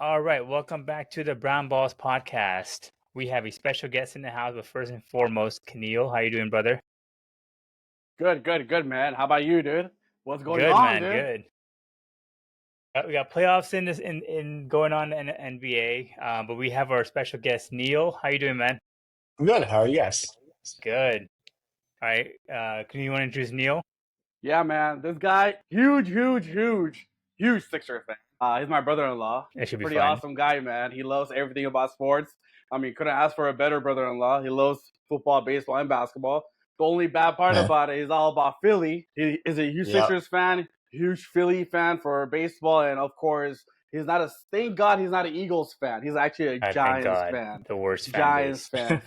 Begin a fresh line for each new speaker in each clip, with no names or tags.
All right, welcome back to the Brown Balls podcast. We have a special guest in the house, but first and foremost, Neel. How you doing, brother?
Good, man. How about you, dude? What's going
Good,
on,
man.
dude?
Good. We got playoffs in going on in NBA, but we have our special guest, Neel. How you doing, man?
Good. How are you guys?
Good. All right. Can you want to introduce Neel?
Yeah, man. This guy, huge Sixers fan. He's my brother-in-law.
It should be
Pretty
fun.
awesome guy, man. He loves everything about sports. I mean, couldn't ask for a better brother-in-law. He loves football, baseball, and basketball. The only bad part
Yeah.
about it is all about Philly. He is a huge
Yep.
Sixers fan, huge Philly fan for baseball, and of course, thank God he's not an Eagles fan. He's actually a
Thank
Giants
God,
fan.
the worst fan
Giants
base.
fan.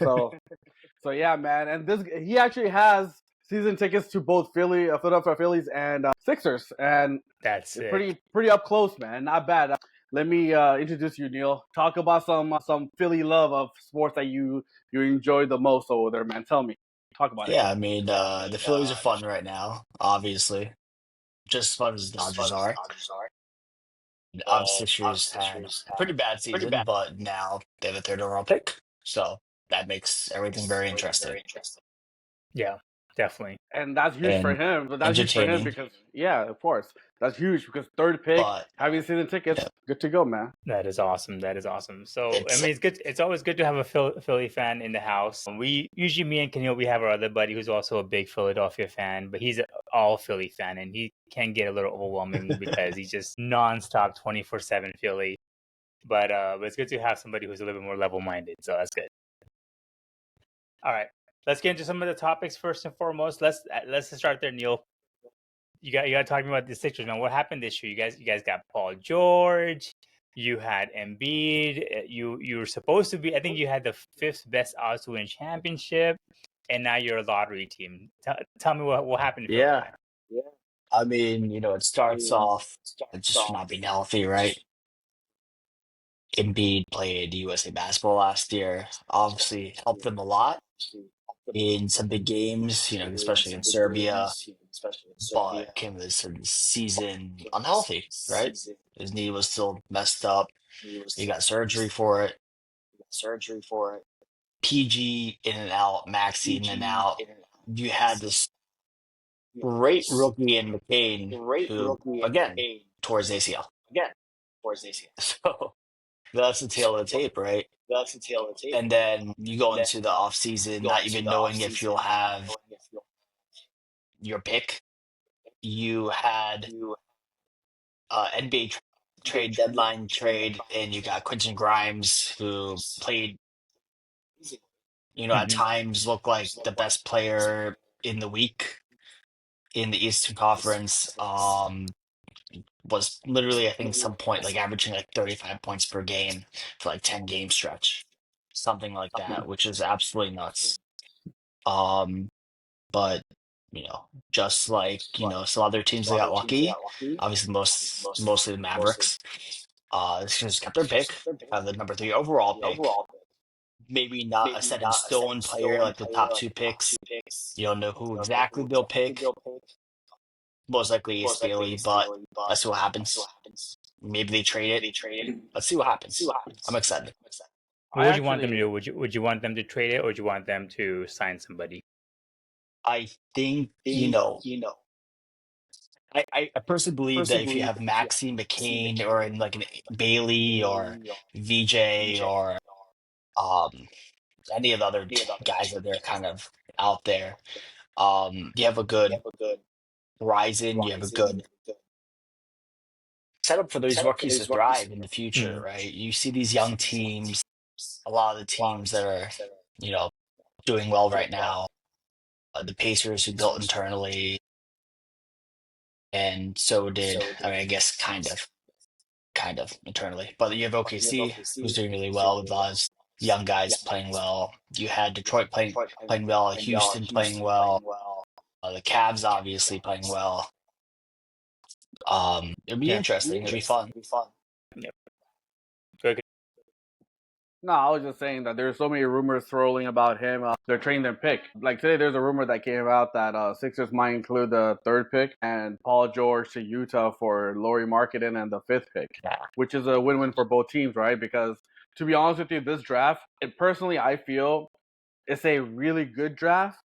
So yeah, man, and he actually has season tickets to both Philadelphia Phillies and Sixers, and
That's
it's
it.
pretty up close, man. Not bad. Let me introduce you, Neel. Talk about some Philly love of sports that you enjoy the most over there, man. Tell me. Talk about it.
Yeah, I mean, the Phillies are fun right now, obviously. Just as fun as the Dodgers are. Sixers had a pretty bad season, but now they have a third overall pick. So that makes everything very interesting
Yeah, definitely.
And that's huge for
and
him. But that's huge for him
entertaining.
because, yeah, of course, that's huge because third pick,
But
having season tickets,
yeah,
good to go, man.
That is awesome. That is awesome. So, I
it's
mean, it's good. It's always good to have a Philly fan in the house. We usually, me and Kenil, we have our other buddy who's also a big Philadelphia fan, but he's an all Philly fan, and he can get a little overwhelming because he's just nonstop 24/7 Philly. But it's good to have somebody who's a little bit more level minded. So that's good. All right, let's get into some of the topics first and foremost. Let's start there, Neil. You got to talk about the Sixers, man. What happened this year? You guys got Paul George. You had Embiid. You were supposed to be. I think you had the fifth best odds to win championship, and now you're a lottery team. Tell me what happened to Philly.
yeah. I mean, it starts off just not being healthy, right? Embiid played USA basketball last year, obviously helped them a lot in some big games, especially in Serbia, but came this season unhealthy, right? His knee was still messed up. He got surgery for it. PG in and out, Maxey in and out. You had this great rookie in McCain who, again, tore his ACL. So that's the tail of the tape, right? And then you go into the offseason not even knowing if you'll have your pick. You had NBA trade deadline trade, and you got Quentin Grimes, who played, at times looked like the best player in the week in the Eastern Conference. Was literally, I think, some point like averaging like 35 points per game for like 10 game stretch, something like that, which is absolutely nuts. Um, but just like some other teams that got lucky, obviously mostly the Mavericks. This just kept their pick, the number 3 overall pick. Maybe not a set in stone player like the top 2 picks. You don't know who exactly they'll pick. Most likely Ace Bailey, but let's see what happens. Maybe they trade it. Let's see what happens. I'm excited.
What would you want them to do? Would you want them to trade it, or would you want them to sign somebody?
I think, I personally believe that if you have Maxey, McCain, or in like an Bailey or VJ or any of the other guys that they're kind of out there, you have a good Horizon, you have a good setup for these rookies to thrive in the future, right? You see these young teams, a lot of the teams that are, doing well right now, the Pacers who built internally, and so did, I mean, I guess kind of internally. But you have OKC who's doing really well with those young guys playing well. You had Detroit playing well, Houston playing well, the Cavs obviously playing well. It'd be interesting. It'd be fun.
Yep. Good.
No, I was just saying that there's so many rumors swirling about him. They're trading their pick. Like today, there's a rumor that came out that Sixers might include the third pick and Paul George to Utah for Lauri Markkanen and the fifth pick, which is a win-win for both teams, right? Because to be honest with you, this draft, personally, I feel it's a really good draft,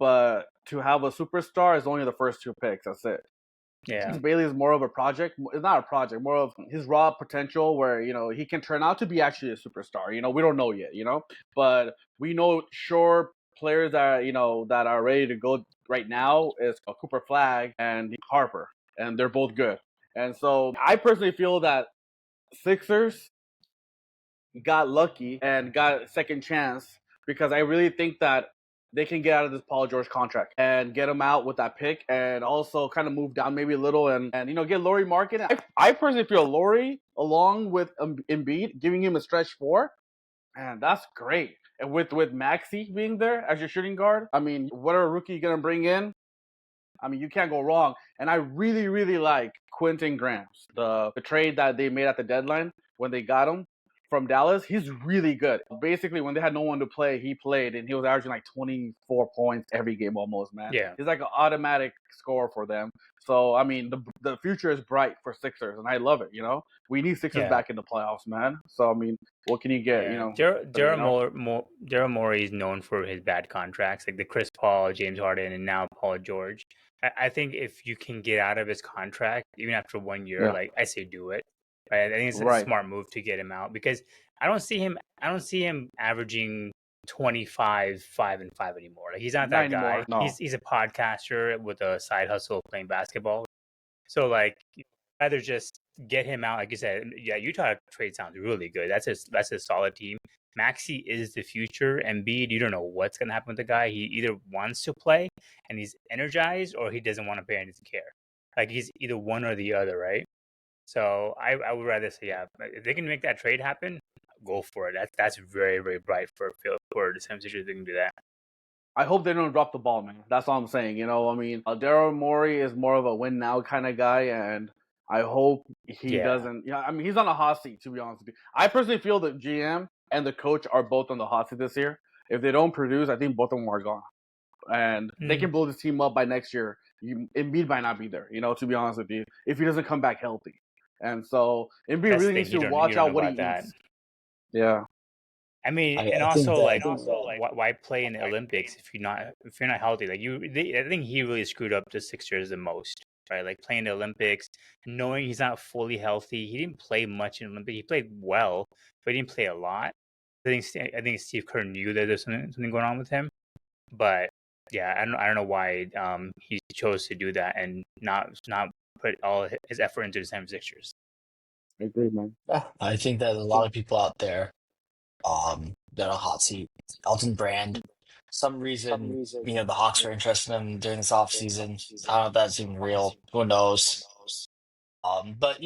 but to have a superstar is only the first two picks. That's it.
Yeah.
Bailey is more of a project. It's not a project, more of his raw potential where, he can turn out to be actually a superstar. We don't know yet, but we know sure players that are ready to go right now is Cooper Flag and Harper, and they're both good. And so I personally feel that Sixers got lucky and got a second chance because I really think that they can get out of this Paul George contract and get him out with that pick and also kind of move down maybe a little and get Lauri Markkanen. I personally feel Lauri along with Embiid giving him a stretch four, and that's great. And with Maxey being there as your shooting guard, I mean, what are a rookie going to bring in? I mean, you can't go wrong. And I really, really like Quentin Grimes, the trade that they made at the deadline when they got him from Dallas. He's really good. Basically, when they had no one to play, he played, and he was averaging like 24 points every game almost, man.
Yeah.
He's like an automatic scorer for them. So, I mean, the future is bright for Sixers, and I love it, We need Sixers back in the playoffs, man. So, I mean, what can you get,
Daryl Morey is known for his bad contracts, like the Chris Paul, James Harden, and now Paul George. I think if you can get out of his contract, even after 1 year, like I say, do it. Right? I think it's a smart move to get him out because I don't see him averaging 25, 5 and 5 anymore. Like he's not that guy. No. He's a podcaster with a side hustle of playing basketball. So like, rather just get him out. Like you said, yeah, Utah trade sounds really good. That's a solid team. Maxey is the future. Embiid, you don't know what's gonna happen with the guy. He either wants to play and he's energized, or he doesn't want to play and doesn't care. Like he's either one or the other, right? So I would rather say, yeah, if they can make that trade happen, go for it. That's very, very bright for the 76ers. They can do that.
I hope they don't drop the ball, man. That's all I'm saying. I mean, Daryl Morey is more of a win now kind of guy, and I hope he doesn't. Yeah, I mean, he's on a hot seat, to be honest with you. I personally feel the GM and the coach are both on the hot seat this year. If they don't produce, I think both of them are gone. And they can blow this team up by next year. Embiid might not be there, to be honest with you, if he doesn't come back healthy. And so Embiid really needs to watch out what he eats. Yeah.
I mean, and also why play in the Olympics if you're not healthy? Like I think he really screwed up the Sixers the most, right? Like playing the Olympics, knowing he's not fully healthy. He didn't play much in the Olympics. He played well, but he didn't play a lot. I think Steve Kerr knew that there's something going on with him, but yeah, I don't know why he chose to do that and not put all his effort into the 76ers.
I agree, man.
Yeah, I think that a lot of people out there that are hot seat. Elton Brand, some reason, the Hawks are interested in him during this offseason. I don't know if that's even real. Who knows? But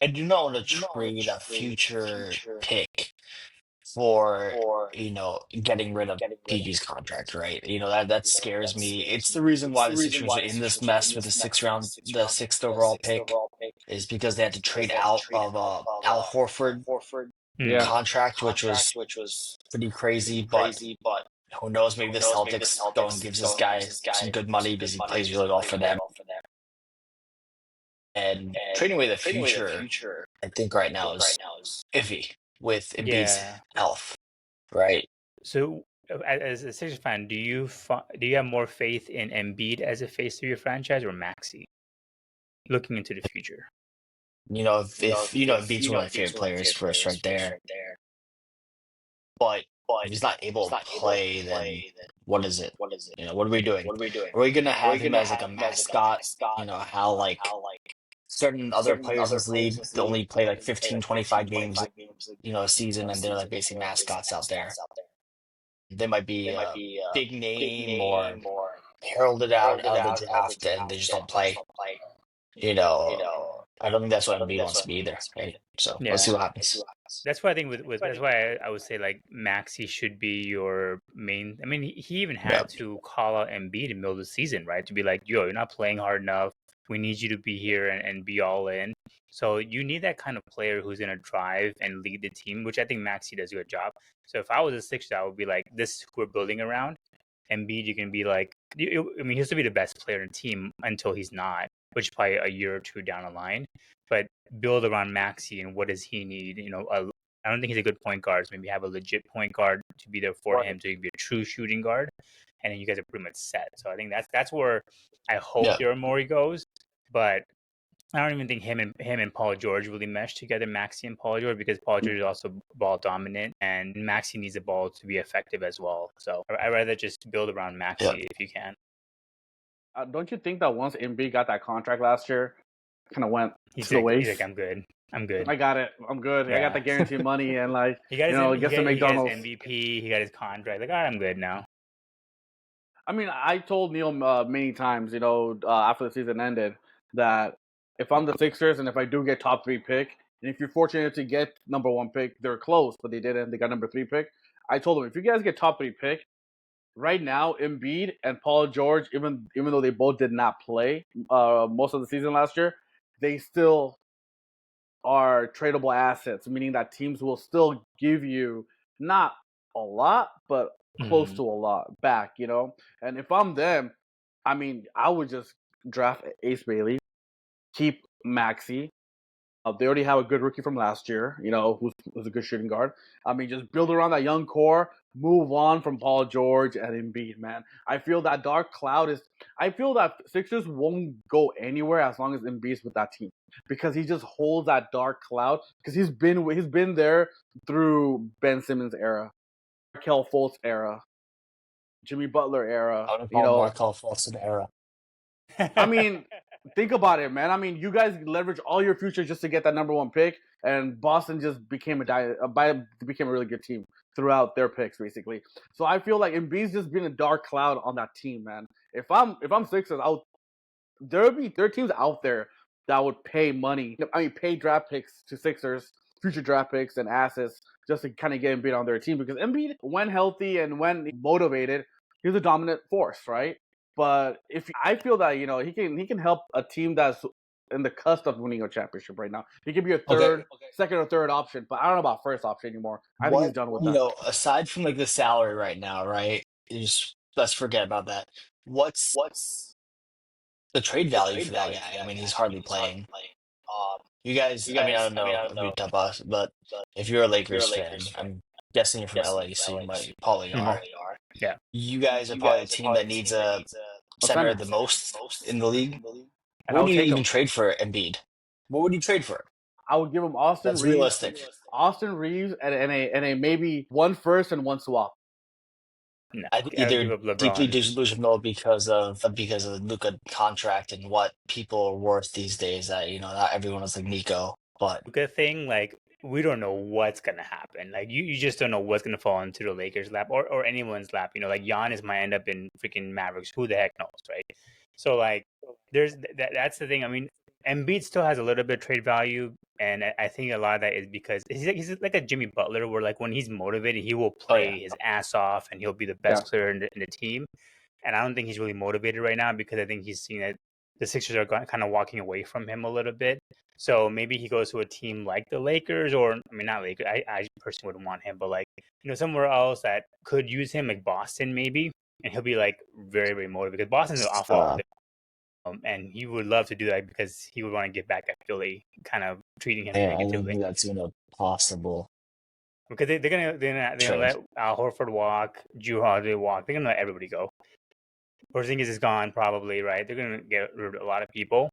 I do not want to trade a future pick for getting rid of PG's contract, right? That scares me. It's the reason why the Sixers are in this mess with the sixth overall pick is because they had to trade out of Al Horford contract, which was pretty crazy, but who knows? Maybe the Celtics go and gives this guy some good money because he plays really well for them. And trading away the future, I think right now is iffy with Embiid's health, right?
So, as a Sixers fan, do you have more faith in Embiid as a face of your franchise or Maxey looking into the future?
If Embiid's one of my favorite players for us right there. But if he's not able to play, then what is it? What are we doing? Are we gonna have him as like a mascot? How like certain other players in this league they only play like 15, 25 games, a season, and they're like basically mascots out there. They might be a big name or heralded out of the draft, and they just don't play. I don't think that's what Embiid wants to be either. Right? So let's see what happens.
That's why I think that's why I would say like Maxey should be your main. I mean, he even had to call out Embiid in the middle of the season, right? To be like, yo, you're not playing hard enough. We need you to be here and be all in. So you need that kind of player who's going to drive and lead the team, which I think Maxey does a good job. So if I was a Sixer, I would be like, this is who we're building around. Embiid, you can be like, I mean, he'll still be the best player in the team until he's not, which is probably a year or two down the line. But build around Maxey and what does he need? I don't think he's a good point guard. So maybe have a legit point guard to be there for him, so he can be a true shooting guard, and then you guys are pretty much set. So I think that's where I hope Daryl Morey goes. But I don't even think him and Paul George really mesh together, Maxey and Paul George, because Paul George is also ball dominant, and Maxey needs the ball to be effective as well. So I'd rather just build around Maxey if you can.
Don't you think that once Embiid got that contract last year, kind of went to the waste?
He's like, I'm good.
I got it. I'm good. Yeah. I got the guaranteed money, and like
he got his,
get some McDonald's.
He got his MVP. He got his contract. Like, all right, I'm good now.
I mean, I told Neel many times, after the season ended, that if I'm the Sixers and if I do get top 3 pick, and if you're fortunate to get number 1 pick, they're close, but they didn't. They got number 3 pick. I told them, if you guys get top 3 pick, right now, Embiid and Paul George, even though they both did not play most of the season last year, they still are tradable assets, meaning that teams will still give you not a lot, but close to a lot back, And if I'm them, I mean, I would just draft Ace Bailey, keep Maxey. They already have a good rookie from last year, who's a good shooting guard. I mean, just build around that young core, move on from Paul George and Embiid, man. I feel that dark cloud I feel that Sixers won't go anywhere as long as Embiid's with that team, because he just holds that dark cloud, because he's been there through Ben Simmons era, Markelle Fultz era, Jimmy Butler era.
I would call Markelle Fultz an era.
I mean, think about it, man. I mean, you guys leverage all your future just to get that number 1 pick, and Boston just became a really good team throughout their picks, basically. So I feel like Embiid's just been a dark cloud on that team, man. If I'm Sixers, there are teams out there that would pay money. I mean, pay draft picks to Sixers, future draft picks and assets, just to kind of get Embiid on their team, because Embiid, when healthy and when motivated, he's a dominant force, right? But I feel that he can help a team that's in the cusp of winning a championship right now. He can be a second or third option, but I don't know about first option anymore. I think he's done with that.
Aside from like the salary right now, right? Let's forget about that. What's the trade value for that guy? I mean, he's hardly playing. You guys, I mean, I don't know if you top us, but if you're a Lakers fan, I'm guessing you're from LA, so you probably are.
Yeah.
You guys are probably the team that needs a center the most in the league. What would you even trade for Embiid? What would you trade for?
I would give him Austin Reeves.
Realistic.
Austin Reeves and a maybe 1 first and 1 swap.
No,
I think they're deeply delusional because of the Luka contract and what people are worth these days. That not everyone is like Nico, but
Luka thing, like, we don't know what's gonna happen. Like, you just don't know what's gonna fall into the Lakers' lap or anyone's lap. Like, Giannis might end up in freaking Mavericks. Who the heck knows, right? So like, there's that's the thing. I mean, Embiid still has a little bit of trade value, and I think a lot of that is because he's like a Jimmy Butler, where like when he's motivated, he will play his ass off, and he'll be the best player in the team. And I don't think he's really motivated right now, because I think he's seeing that the Sixers are kind of walking away from him a little bit. So maybe he goes to a team like the Lakers, or I mean, not Lakers. I personally wouldn't want him, but like somewhere else that could use him, like Boston maybe, and he'll be like very, very motivated, because Boston's an awful. And he would love to do that because he would want to get back at Philly, kind of treating him negatively.
I don't think that's even possible.
Because they're gonna let Al Horford walk, Jrue Holiday walk. They're gonna let everybody go. Porzingis is gone probably, right? They're gonna get rid of a lot of people.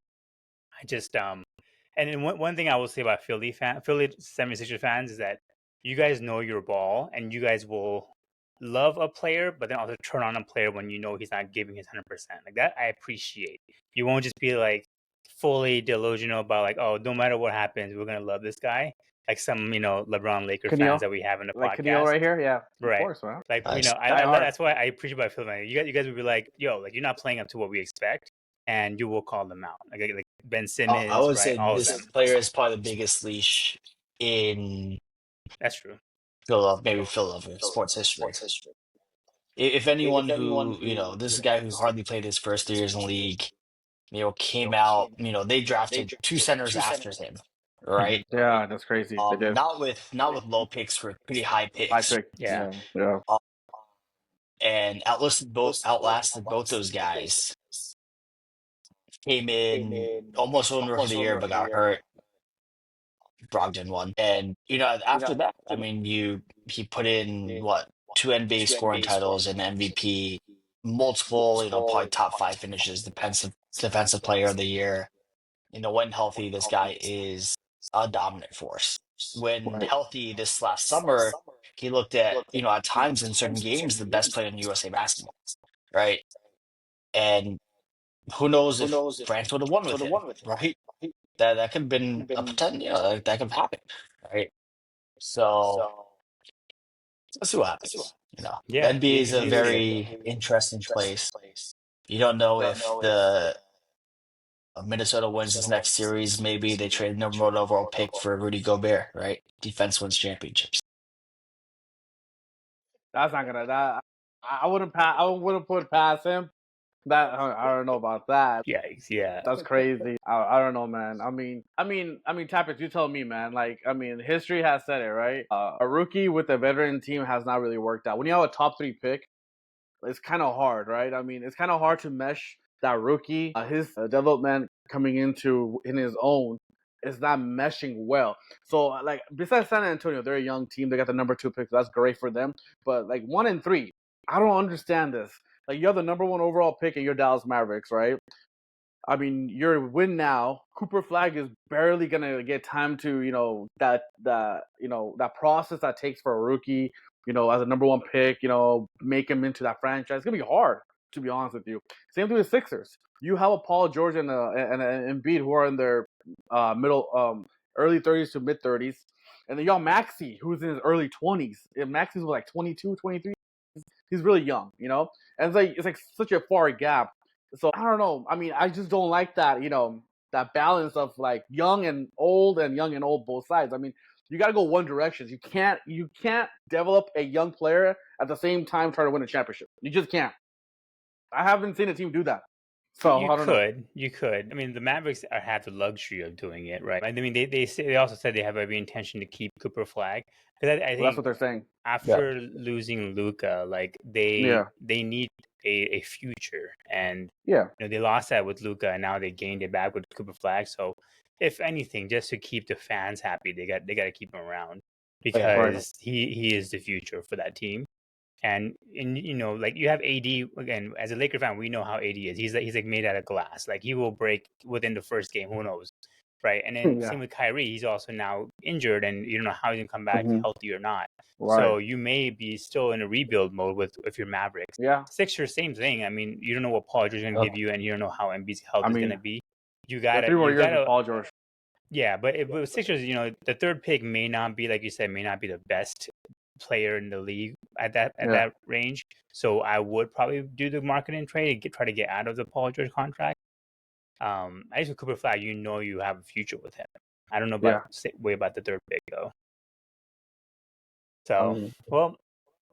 I just and then one thing I will say about Philly 76ers fans is that you guys know your ball, and you guys will love a player, but then also turn on a player when you know he's not giving his 100%. Like, that I appreciate. You won't just be like fully delusional about like, oh, no matter what happens, we're gonna love this guy. Like some LeBron Lakers fans that we have in the podcast.
Kennel right here, yeah,
right.
Of course, man.
Like that's why I appreciate about Phil. You guys would be like, yo, like, you're not playing up to what we expect, and you will call them out. Like Ben Simmons.
I would say
this
player is probably the biggest leash in.
That's true.
Philadelphia sports history. If anyone who this is a guy who hardly played his first 3 years in the league, came out. They drafted two centers after him, right?
Yeah, that's crazy. They did.
Not with low picks, for pretty high
High
picks,
pick.
Yeah.
Yeah.
uh, and outlasted both those guys. Came in almost on rookie of the year, but got hurt. Brogdon won, and after that, I mean, he put in what, two NBA scoring titles and MVP, multiple, probably top five finishes, defensive player of the year. When healthy, this guy is a dominant force. When
Right.
healthy this last summer, he looked at times in certain games, the best player in USA basketball, right? And who knows if France would have won with him, right? That could have been a potential, that could have happened, right? So let's see what happens. The
Yeah.
NBA is a
Interesting to see.
very interesting place. You don't know if the Minnesota wins this next series. Maybe they trade number one overall pick for Rudy Gobert, right? Defense wins championships.
That's not gonna. That I wouldn't pass. I wouldn't put past him. That I don't know about that.
Yikes. Yeah.
That's crazy. I don't know, man. Tappet, you tell me, man. Like, history has said it, right? A rookie with a veteran team has not really worked out. When you have a top 3 pick, it's kind of hard, right? It's kind of hard to mesh that rookie, his development coming in his own is not meshing well. So, like, besides San Antonio, they're a young team. They got the number 2 pick. So that's great for them. But, like, 1 and 3, I don't understand this. Like, you have the number 1 overall pick and you're Dallas Mavericks, right? Your win now. Cooper Flag is barely gonna get time to, that process that takes for a rookie, as a number 1 pick, make him into that franchise. It's gonna be hard, to be honest with you. Same thing with Sixers. You have a Paul George and an Embiid who are in their early 30s to mid 30s, and then y'all Maxey who's in his early 20s. Maxey's like 22, 23. He's really young. And it's like such a far gap. So I don't know. I just don't like that balance of like young and old both sides. You got to go one direction. You can't develop a young player at the same time try to win a championship. You just can't. I haven't seen a team do that. So
You
I don't know.
you could. The Mavericks have the luxury of doing it, right? They also said they have every intention to keep Cooper Flag, because I
Well, that's
think
what they're saying.
after losing Luka, like
Yeah.
they need a future, and
Yeah.
they lost that with Luka, and now they gained it back with Cooper Flag. So, if anything, just to keep the fans happy, they got to keep him around, because he is the future for that team. And like, you have AD again. As a Laker fan, we know how AD is. He's like made out of glass. Like, he will break within the first game. Who knows, right? And then
Yeah.
same with Kyrie. He's also now injured, and you don't know how he's gonna come back,
Mhm.
healthy or not.
Right.
So you may be still in a rebuild mode if you're Mavericks.
Yeah.
Sixers, same thing. You don't know what Paul George is gonna give you, and you don't know how Embiid's health is gonna be. You
Yeah,
gotta
3 more years with Paul George.
Yeah, but with Sixers, the third pick may not be, like you said, may not be the best player in the league at that range. So I would probably do the marketing trade and try to get out of the Paul George contract. I just with Cooper Flag, you have a future with him. I don't know about the third pick though. So well,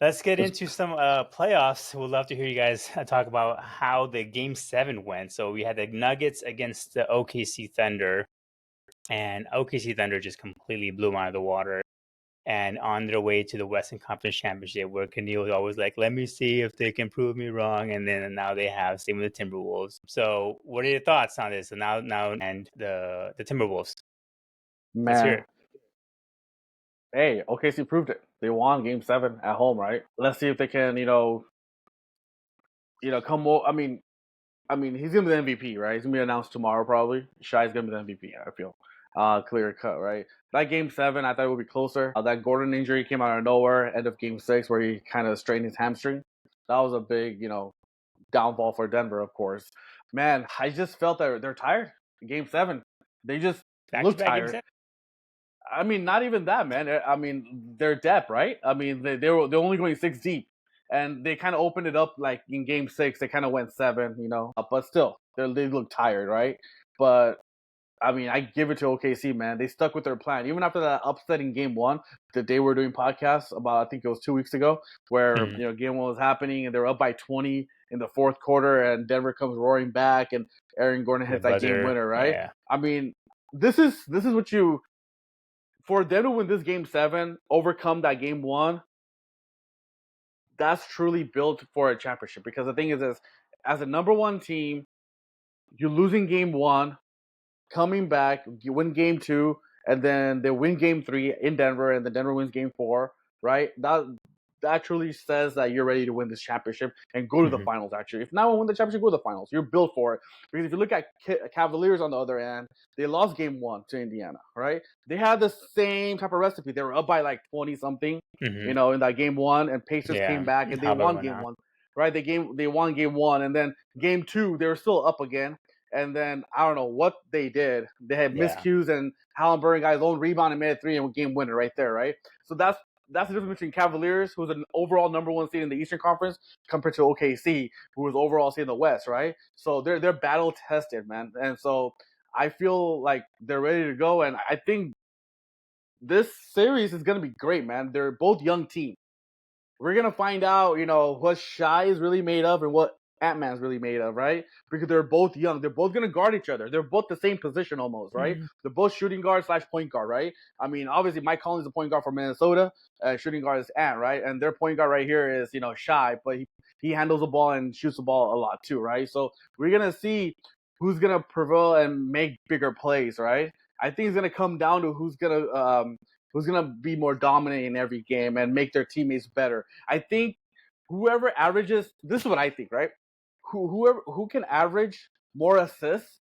let's get into some playoffs. We'd love to hear you guys talk about how the Game 7 went. So we had the Nuggets against the OKC Thunder, and OKC Thunder just completely blew them out of the water. And on their way to the Western Conference Championship, where Neel was always like, let me see if they can prove me wrong. And then now they have, same with the Timberwolves. So what are your thoughts on this? So now and the Timberwolves. Let's hear
Man.
it.
Hey, OKC proved it. They won Game 7 at home, right? Let's see if they can, come more. He's gonna be the MVP, right? He's gonna be announced tomorrow, probably. Shai's gonna be the MVP. I feel, clear cut, right? That Game 7, I thought it would be closer. That Gordon injury came out of nowhere. End of Game 6, where he kind of strained his hamstring. That was a big, downfall for Denver, of course. Man, I just felt that they're tired. Game 7, they just look tired. Not even that, man. Their depth, right? They're only going 6 deep, and they kind of opened it up like in Game 6. They kind of went 7, but still, they look tired, right? But I mean, I give it to OKC, man. They stuck with their plan. Even after that upset in game one, the day we were doing podcasts about, I think it was 2 weeks ago, where, game one was happening and they were up by 20 in the fourth quarter and Denver comes roaring back and Aaron Gordon hits that game winner, right?
Yeah.
I mean, this is what you, for them to win this game 7, overcome that game 1, that's truly built for a championship. Because the thing is, as a number 1 team, you're losing game 1, coming back, you win game 2, and then they win game 3 in Denver, and then Denver wins game 4, right? That truly says that you're ready to win this championship and go to the finals, actually. If not win the championship, go to the finals. You're built for it. Because if you look at Cavaliers on the other end, they lost game 1 to Indiana, right? They had the same type of recipe. They were up by like 20-something, in that game 1, and Pacers came back, and they won game 1, right? They won game 1, and then game 2, they were still up again. And then I don't know what they did. They had miscues, and Halliburton got his own rebound and made a 3 and game winner right there, right? So that's the difference between Cavaliers, who's an overall number 1 seed in the Eastern Conference, compared to OKC, who was overall seed in the West, right? So they're battle tested, man. And so I feel like they're ready to go, and I think this series is gonna be great, man. They're both young teams. We're gonna find out, what Shy is really made of and what Ant-Man's really made of, right? Because they're both young. They're both going to guard each other. They're both the same position almost, right? They're both shooting guard / point guard, right? I mean, obviously, Mike Conley's the point guard for Minnesota. Shooting guard is Ant, right? And their point guard right here is, Shy, but he handles the ball and shoots the ball a lot too, right? So we're going to see who's going to prevail and make bigger plays, right? I think it's going to come down to who's going to be more dominant in every game and make their teammates better. I think whoever averages, this is what I think, right? Who can average more assists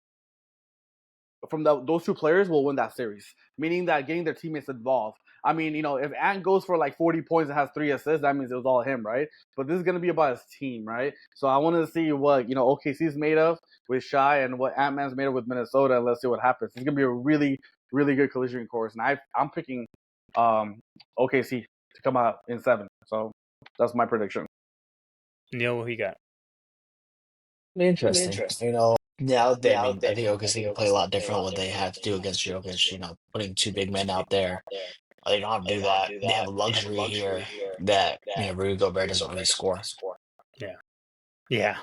from those two players will win that series. Meaning that getting their teammates involved. I mean, if Ant goes for like 40 points and has 3 assists, that means it was all him, right? But this is going to be about his team, right? So I wanted to see what, OKC is made of with Shy and what Ant-Man's made of with Minnesota, and let's see what happens. It's going to be a really, really good collision course. And I'm picking OKC to come out in 7. So that's my prediction.
Neel, what you got?
Interesting. Now I think OKC can play a lot different what they have to do against Jokic, putting 2 big men out there. They don't have to do that. They have a luxury here that, Rudy Gobert doesn't really score.
Yeah.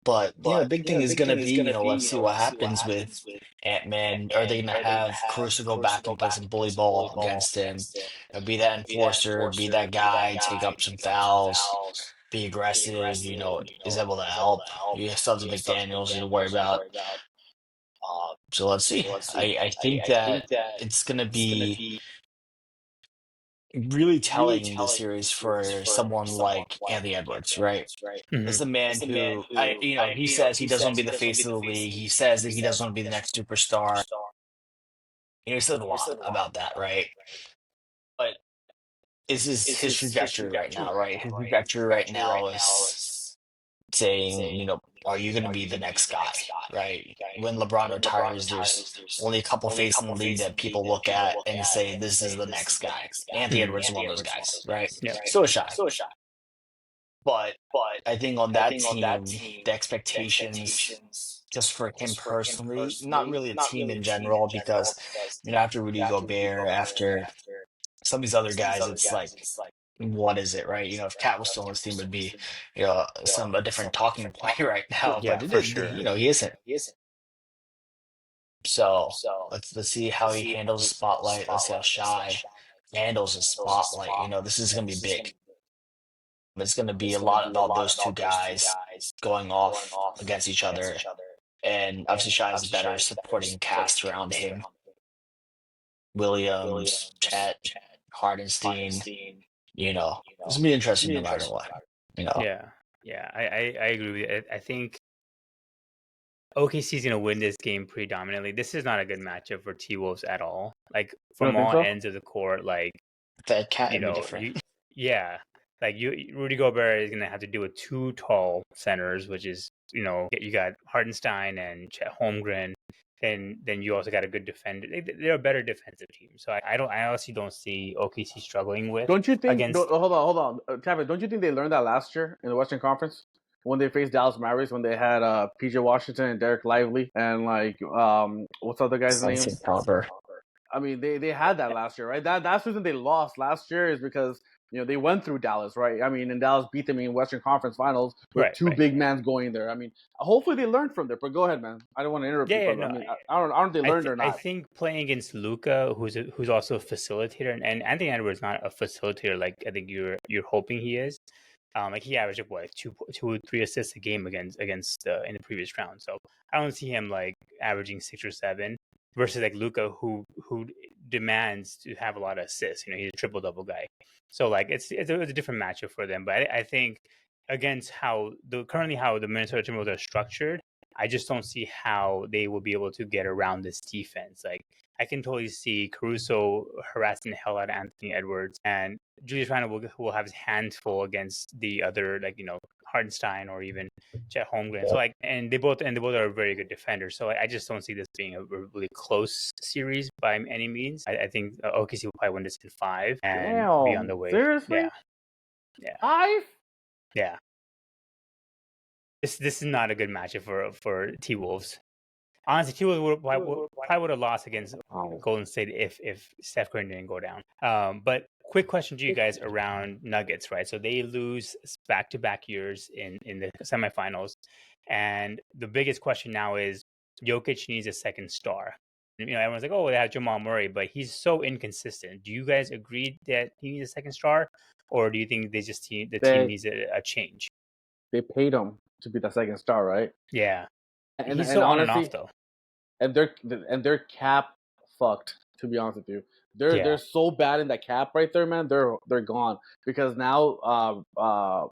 But the big thing is going to be, let's see what happens with Ant-Man. Are they going to have Caruso go back and play some bully ball against him? Be that enforcer, be that guy, take up some fouls, be aggressive, is able to help. You still have the McDaniels to worry about. So let's see. I think that it's going to be really telling in the series for someone like Anthony Edwards, right? This is a man who, he says he doesn't want to be the face of the league. He says that he doesn't want to be the next superstar. He said a lot about that, right? But this is his trajectory right now, right? His trajectory right now is saying, are you going to be the next guy, right? When LeBron retires, there's only a couple faces in the league that people look at and say, this is the next guy. Anthony Edwards is one of those guys, right?
Yeah.
So is Shy. But I think on that team, the expectations just for him personally, not really a team in general, because after Rudy Gobert, after some of these other guys, it's like, what is it, right? If Cat was still on this team, it would be, a different talking point right now.
Yeah,
but
for sure.
He isn't. So let's see how he handles the spotlight. Let's see how Shy handles the spotlight. This is gonna be big. It's going to be a lot about those 2 guys going off against each other. And obviously, Shai has a better supporting cast around him. Williams, Chet, Hardenstein, it's going to be interesting no matter what.
Yeah. I agree with you. I think OKC is going to win this game predominantly. This is not a good matchup for T-Wolves at all. Like, from all ends of the court, like,
that Cat would be different.
Rudy Gobert is going to have to deal with 2 tall centers, which is, you got Hardenstein and Chet Holmgren. Then you also got a good defender. They're a better defensive team. So I honestly don't see OKC struggling with.
Don't you think?
Against...
Hold on, Tavis. Don't you think they learned that last year in the Western Conference when they faced Dallas Mavericks when they had PJ Washington and Derek Lively and like what's the other guy's name?
Science Caliber.
I mean, they had that last year, right? That's the reason they lost last year is because they went through Dallas, right? I mean, and Dallas beat them in Western Conference Finals with two big mans going there. I mean, hopefully they learned from there. But go ahead, man. I don't want to interrupt you. But, I mean, I don't know if they learned or not.
I think playing against Luka, who's also a facilitator, and Anthony Edwards not a facilitator like I think you're hoping he is. Like he averaged what 2-3 assists a game against in the previous round. So I don't see him like averaging 6 or 7 versus like Luka who demands to have a lot of assists. He's a triple double guy. So like it's a different matchup for them. But I think against currently how the Minnesota Timberwolves are structured, I just don't see how they will be able to get around this defense. Like I can totally see Caruso harassing the hell out of Anthony Edwards, and Julius Randle will have his hands full against the other, like Hardenstein or even Chet Holmgren. So like, and they both are very good defenders. So I just don't see this being a really close series by any means. I think OKC will probably win this in 5 and be on the way.
Seriously?
Yeah.
5?
Yeah. This is not a good matchup for T-Wolves. Honestly, T-Wolves probably would have lost against Golden State if Steph Curry didn't go down. But quick question to you guys around Nuggets, right? So they lose back-to-back years in the semifinals. And the biggest question now is Jokic needs a second star. Everyone's like, oh, they have Jamal Murray, but he's so inconsistent. Do you guys agree that he needs a second star? Or do you think the team needs a change?
They paid him to be the second star, right?
Yeah. He's so on and off though.
And they're cap fucked, to be honest with you. They're so bad in that cap right there, man. They're gone. Because now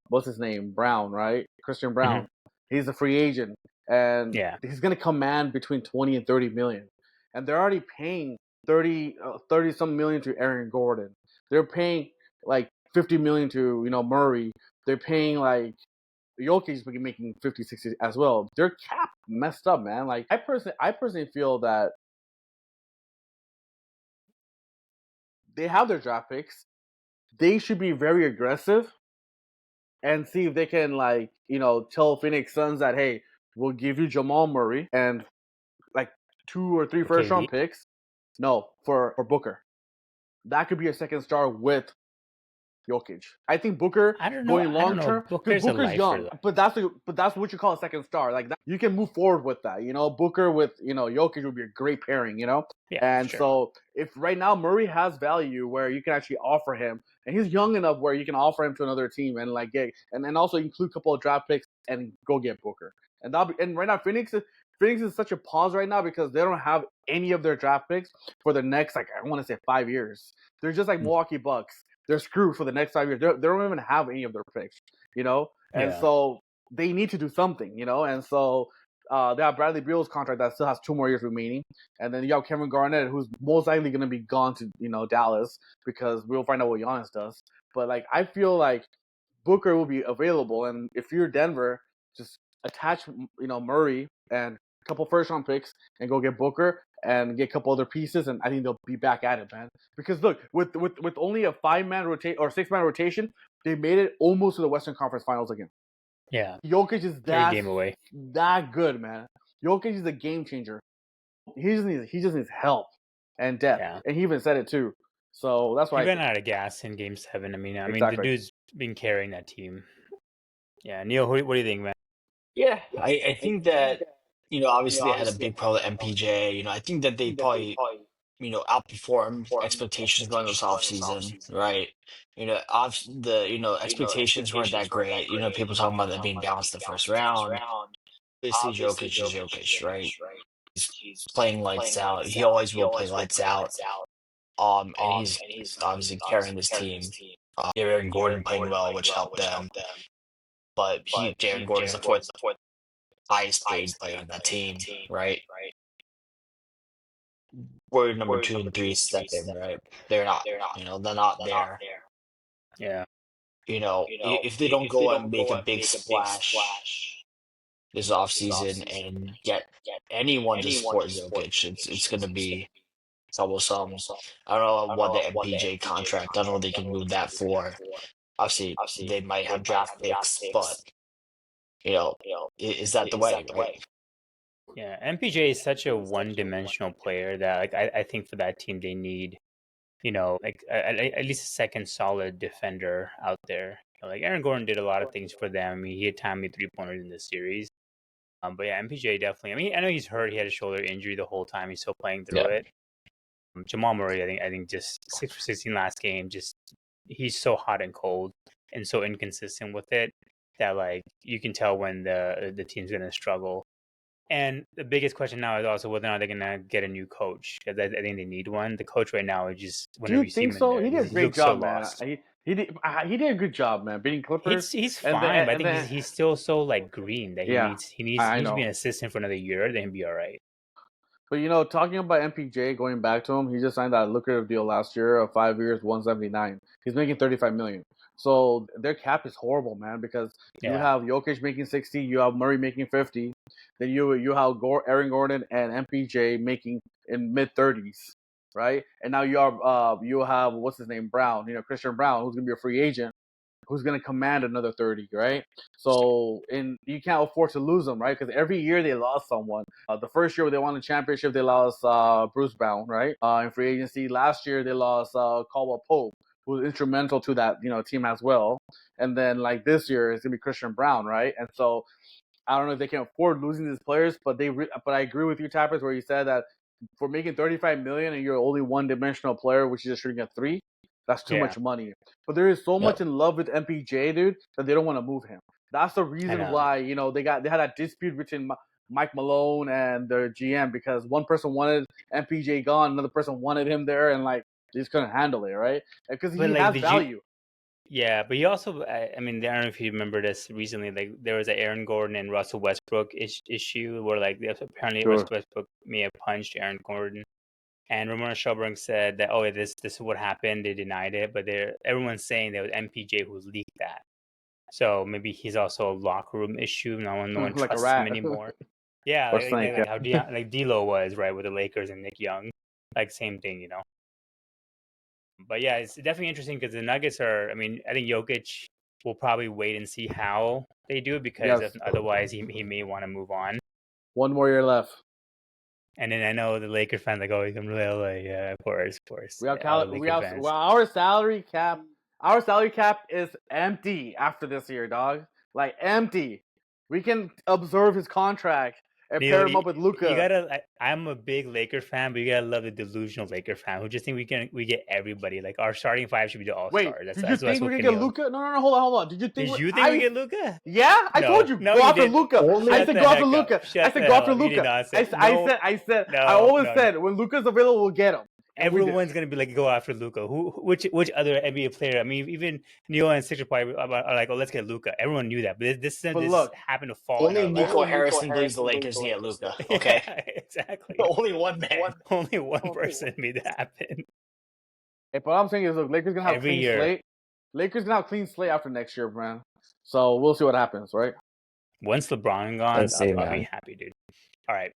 what's his name? Brown, right? Christian Brown. Mm-hmm. He's a free agent. And he's gonna command between 20 and 30 million. And they're already paying 30 some million to Aaron Gordon. They're paying like 50 million to Murray. They're paying like Jokic is making 50, 60 as well. Their cap messed up, man. Like I personally feel that they have their draft picks. They should be very aggressive and see if they can tell Phoenix Suns that, hey, we'll give you Jamal Murray and like 2 or 3 first round picks. No, for Booker. That could be a second star with Jokic. I think Booker going long term. Booker's young, but that's what you call a second star. Like that, you can move forward with that. Booker with Jokic would be a great pairing. Yeah, and sure. So if right now Murray has value where you can actually offer him, and he's young enough where you can offer him to another team and and also include a couple of draft picks and go get Booker. And right now Phoenix is such a pause right now because they don't have any of their draft picks for the next I want to say 5 years. They're just like Milwaukee Bucks. They're screwed for the next 5 years. They don't even have any of their picks, And so they need to do something, And so they have Bradley Beal's contract that still has 2 more years remaining. And then you have Kevin Garnett, who's most likely going to be gone to, Dallas because we'll find out what Giannis does. But, I feel like Booker will be available. And if you're Denver, just attach, Murray and a couple first-round picks and go get Booker and get a couple other pieces, and I think they'll be back at it, man. Because look, with only a 5-man rotation or 6-man rotation, they made it almost to the Western Conference Finals again.
Yeah,
Jokic is that good, man. Jokic is a game changer. He just needs help and depth, and he even said it too. So that's why
he ran out of gas in Game 7. I mean, the dude's been carrying that team. Yeah, Neil, what do you think, man?
Yeah, I think that. Obviously they had a big problem with MPJ. I think that they probably, outperformed expectations going this offseason, right? Expectations weren't that great. People talking about them being balanced the first round. Obviously, Jokic is Jokic, right? He's playing lights out. He always will play lights out. And he's obviously carrying this team. Aaron Gordon playing well, which helped them. But Aaron Gordon's the fourth highest paid player on that team, right? We're number 2 and 3 step in, right? They're not. They're not there.
Yeah.
If they don't go and make a big splash this offseason and get anyone to support Jokic, it's going to be troublesome. I don't know what the MPJ contract. I don't know what they can move that for. Obviously, they might have draft picks, but You know, is that the way, right?
Yeah, MPJ is such a one-dimensional player that like I think for that team they need, like at least a second solid defender out there. Like Aaron Gordon did a lot of things for them. I mean, he had timely three-pointers in this series. But yeah, MPJ definitely. I mean, I know he's hurt. He had a shoulder injury the whole time. He's still playing through
Yeah.
it. Jamal Murray, I think just 6 for 16 last game. Just he's so hot and cold and so inconsistent with it that like you can tell when the team's gonna struggle. And the biggest question now is also whether or not they're gonna get a new coach because I think they need one. The coach right now is just
Do
whenever
you
you see him
think
in
so?
there,
He did a
he
great
looks so
job, man.
lost.
He did a good job, man, beating Clippers.
He's
and
fine, but I
and
think he's still so like green that he
Yeah,
needs he needs
I
he needs to be
know.
an assistant for another year, then he'll be all right.
But talking about MPJ, going back to him, he just signed that lucrative deal last year of 5 years, 179. He's making 35 million. So their cap is horrible, man, because you
Yeah.
have Jokic making 60, you have Murray making 50, then you have Aaron Gordon and MPJ making in mid 30s, right? And now you have what's his name, Brown, Christian Brown, who's gonna be a free agent, who's going to command another 30, right? So you can't afford to lose them, right? Because every year they lost someone. The first year they won the championship, they lost Bruce Brown, right? In free agency. Last year they lost Caldwell Pope, who was instrumental to that team as well. And then like this year it's going to be Christian Brown, right? And so I don't know if they can afford losing these players, but but I agree with you, Tappers, where you said that for making 35 million and you're only one-dimensional player, which is just shooting at three, that's too
Yeah.
much money. But there is so
Yep.
much in love with MPJ, dude, that they don't want to move him. That's the reason
know.
why they had that dispute between Mike Malone and their GM because one person wanted MPJ gone, another person wanted him there, and like they just couldn't handle it, right? Because
But
he
like,
has
did you?
value.
Yeah, but you also, I mean, I don't know if you remember this recently. Like, there was an Aaron Gordon and Russell Westbrook issue where, like, apparently
Sure.
Russell Westbrook may have punched Aaron Gordon, and Ramona Shelburne said that, oh, this is what happened. They denied it, but everyone's saying that it was MPJ who leaked that. So maybe he's also a locker room issue. No one
Like a
trusts him
rat.
anymore. Yeah,
Or
like,
snake,
like how D'Lo was right with the Lakers and Nick Young, like same thing. But yeah, it's definitely interesting because the Nuggets are. I mean, I think Jokic will probably wait and see how they do because
Yes.
otherwise he may want to move on.
One more year left.
And then I know the Lakers fans like, oh, he's from LA. Yeah, of course.
We have
All the Lakers fans.
well, our salary cap. Our salary cap is empty after this year, dog. Like empty. We can observe his contract and
Neel,
pair him up with Luka.
You gotta. I'm a big Laker fan, but you gotta love the delusional Laker fan who just think we get everybody. Like our starting five should be the all
Wait,
stars.
did you think we could get Luka? No, hold on. Did you think?
Did you think we get Luka?
Yeah, I
No.
told you.
No,
Go
you
after
didn't.
Luka.
Only-
I
Shut
said
the
go after
heck up.
Luka.
Shut
I said
the
go
hell
after
up. You did
Luka.
not say-
I said.
No,
I always
no.
said when Luka's available, we'll get him. And we did.
Everyone's gonna be like, go after Luka. Which other NBA player? I mean, even Neel and Sixer probably are like, oh, let's get Luka. Everyone knew that, but this
look,
happened to fall.
Only
in our lap.
Nico Harrison believes the Lakers can get Luka. Okay,
Yeah, exactly.
only one man.
Only one person made that happen.
Hey, but what I'm saying is, look, Lakers gonna have
Every
a clean
year.
slate. Lakers gonna have a clean slate after next year, man. So we'll see what happens, right?
Once LeBron gone,
Let's see,
I'll be
man.
happy, dude. All right.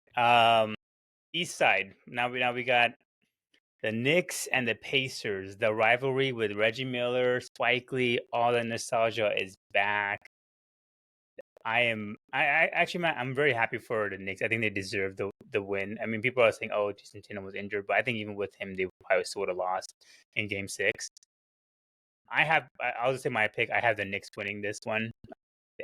East side. Now we got the Knicks and the Pacers. The rivalry with Reggie Miller, Spike Lee, all the nostalgia is back. Actually, man, I'm very happy for the Knicks. I think they deserve the win. I mean, people are saying, oh, Jason Tatum was injured, but I think even with him, they probably still would have lost in Game 6. I'll just say my pick. I have the Knicks winning this one.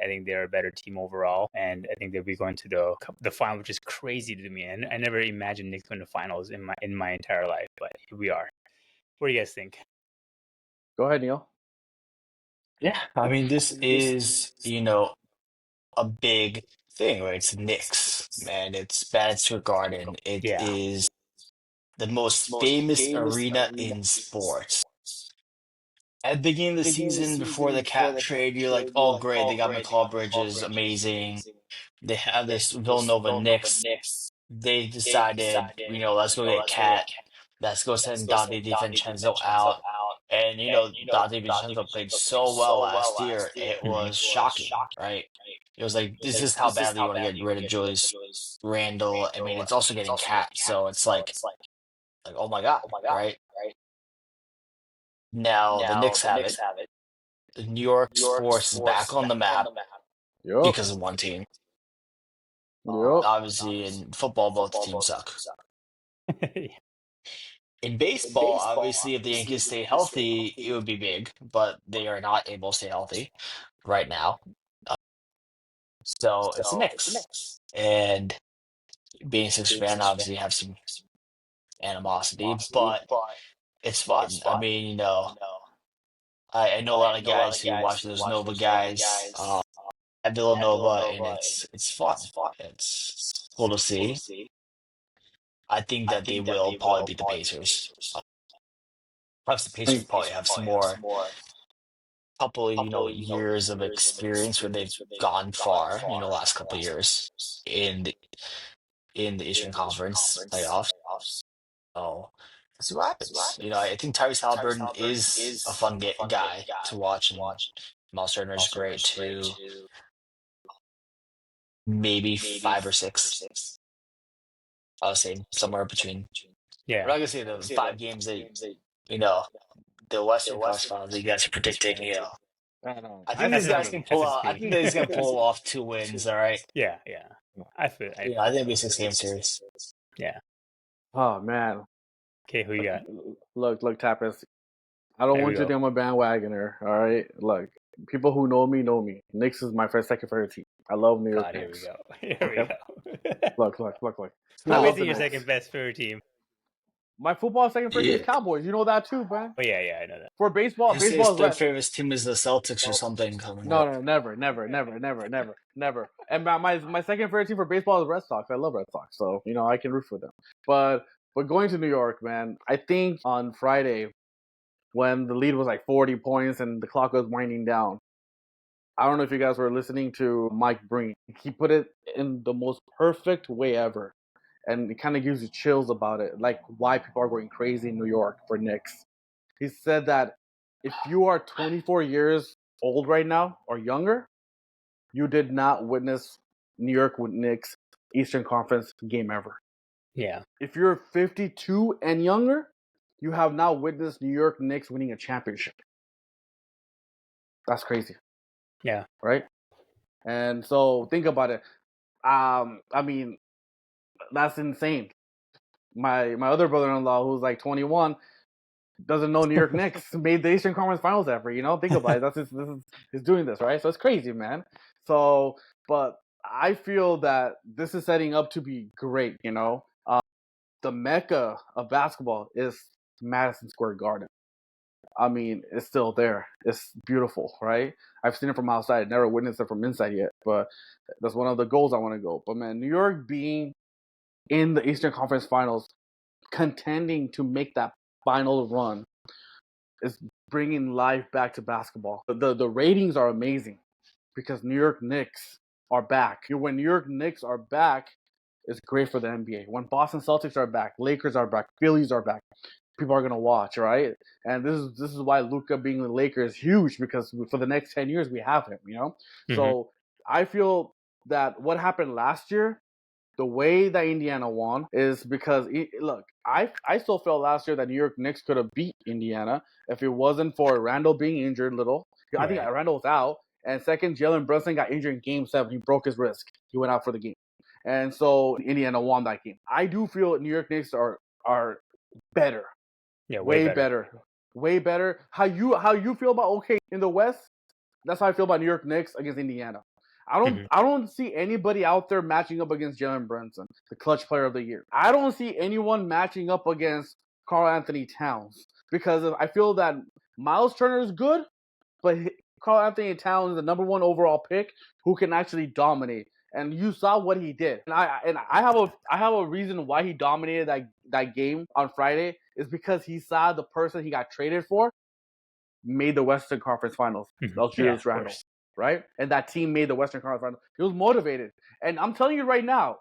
I think they're a better team overall, and I think they'll be going to the final, which is crazy to me. And I never imagined Knicks win the finals in my entire life, but here we are. What do you guys think?
Go ahead, Neil.
Yeah, I mean, this is, a big thing, right? It's Knicks, man. It's Madison Square Garden. It
Yeah.
is the most famous arena in sports. At the beginning of the season, before the cap trade, you're like, oh, great, they got McCall Bridges, amazing. They have this Villanova Knicks. They decided, let's go get Cat. Let's go send Dante DiVincenzo out. And, Dante DiVincenzo played so well last year. It was shocking, right? It was like, this is how badly you want to get rid of Julius Randle. I mean, it's also getting Cat. So it's like, oh my God, right? Now the Knicks have it. The New York sports is back on the map.
Yup.
because of one team.
Yup.
Obviously, in football, both teams suck. In baseball, obviously, if the Yankees stay healthy, it would be big, but they are not able to stay healthy right now. So it's the Knicks. And being a Sixers fan, obviously, have some animosity, but it's fun. I mean, I know a lot of guys who watch those Nova guys at Villanova, and it's fun. It's cool to see. I think that they will probably beat the Pacers. Plus, the Pacers probably have some more couple of, years of experience where they've gone far, last couple of years in the Eastern Conference playoffs. So let's see what happens. I think Tyrese Halliburton is a fun guy to watch, and Miles Turner is great too. Maybe 5 or 6. I was saying somewhere between.
Yeah.
I'm not gonna say the 5 games that you know the Western Conference Finals that you guys are predicting.
I know.
I think
That's
these
just
guys
me.
can
That's
pull
just
out. I
me.
think that he's gonna pull off 2 wins. All right.
Yeah. I feel.
I think it'll be a 6-game series.
Yeah.
Oh man.
Okay, who you got?
Look, Tapas. I don't
There
want
we
you to
go.
think I'm a bandwagoner. All right. Look, people who know me know me. Knicks is my second favorite team. I love New York
God, here we
Knicks.
go. Here we
Okay.
go.
Look. I
Who
love
is
the
your
Knicks.
second best favorite team?
My football second favorite team
Yeah.
is Cowboys. You know that too, man.
Oh yeah, I know that.
For baseball,
You say his
baseball is
third favorite team is the Celtics or something coming up.
no, never. And my second favorite team for baseball is Red Sox. I love Red Sox, so I can root for them. But going to New York, man, I think on Friday when the lead was like 40 points and the clock was winding down, I don't know if you guys were listening to Mike Breen. He put it in the most perfect way ever, and it kind of gives you chills about it, like why people are going crazy in New York for Knicks. He said that if you are 24 years old right now or younger, you did not witness New York Knicks Eastern Conference game ever.
Yeah.
If you're 52 and younger, you have now witnessed New York Knicks winning a championship. That's crazy.
Yeah.
Right? And so think about it. I mean, that's insane. My other brother-in-law, who's like 21, doesn't know New York Knicks made the Eastern Conference Finals ever. Think about it. This is doing this, right? So it's crazy, man. So, but I feel that this is setting up to be great. The mecca of basketball is Madison Square Garden. I mean, it's still there. It's beautiful, right? I've seen it from outside. Never witnessed it from inside yet, but that's one of the goals I want to go. But man, New York being in the Eastern Conference Finals, contending to make that final run, is bringing life back to basketball. The ratings are amazing because New York Knicks are back. When New York Knicks are back, it's great for the NBA. When Boston Celtics are back, Lakers are back, Phillies are back, people are gonna watch, right? And this is why Luka being the Lakers is huge, because for the next 10 years we have him.
Mm-hmm.
So I feel that what happened last year, the way that Indiana won, is because look, I still felt last year that New York Knicks could have beat Indiana if it wasn't for Randall being injured little. I think Randall was out, and second, Jalen Brunson got injured in Game 7. He broke his wrist. He went out for the game, and so Indiana won that game. I do feel New York Knicks are better.
Yeah, way better.
Way better. How you feel about in the West? That's how I feel about New York Knicks against Indiana. I don't see anybody out there matching up against Jalen Brunson, the clutch player of the year. I don't see anyone matching up against Karl Anthony Towns, because I feel that Miles Turner is good, but Karl Anthony Towns is the number 1 overall pick who can actually dominate. And you saw what he did. And I have a reason why he dominated that game on Friday, is because he saw the person he got traded for made the Western Conference Finals.
Mm-hmm.
That was Julius Randle, right? And that team made the Western Conference Finals. He was motivated. And I'm telling you right now,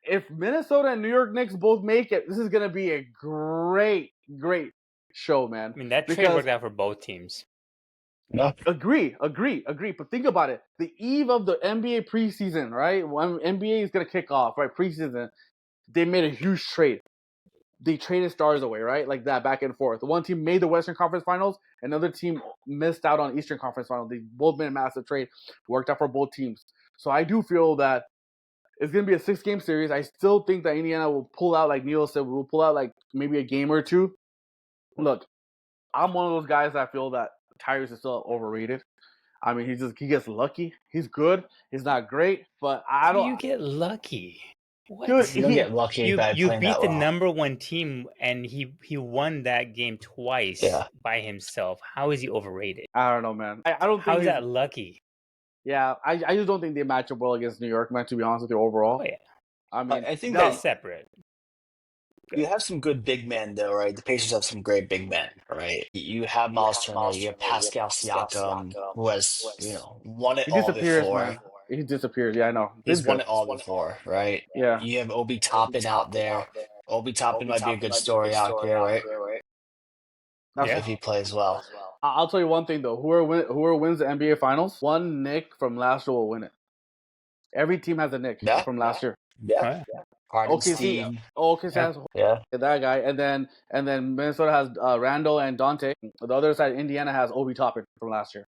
if Minnesota and New York Knicks both make it, this is going to be a great show, man.
I mean, that trade worked out for both teams.
No.
Agree. But think about it. The eve of the NBA preseason, right? When NBA is going to kick off, right? Preseason, they made a huge trade. they traded stars away, right? Like that back and forth. One team made the Western Conference Finals, another team missed out on Eastern Conference Finals. They both made a massive trade, worked out for both teams. So I do feel that it's going to be a 6-game series. I still think that Indiana will pull out, like Neel said, we'll pull out like maybe a game or two. Look, I'm one of those guys that feel that Tyrese is still overrated. I mean, he gets lucky. He's good. He's not great, but I don't.
You get lucky. What?
Dude,
You don't get lucky by
You
playing
beat
that
the
well.
number one team, and he won that game twice by himself. How is he overrated?
I don't know, man. I don't
How
think
is that lucky?
Yeah, I just don't think they match up well against New York, man. To be honest with you, overall.
Oh yeah,
I mean,
I think
that's
that
separate.
you have some good big men, though, right? The Pacers have some great big men, right? You have Miles Turner, you have Pascal Siakam, who has, won it
he
all
disappears,
before.
man. He disappears. Yeah, I know.
He's won it all before, right?
Yeah.
You have Obi Toppin out there. Obi Toppin might be a good story out there, right? If he plays well.
I'll tell you one thing though. Whoever wins the NBA Finals, one Knick from last year will win it. Every team has a Knick from last year.
Yeah.
OKC has that guy, and then Minnesota has Randall and Dante. The other side, Indiana has Obi Toppin from last year.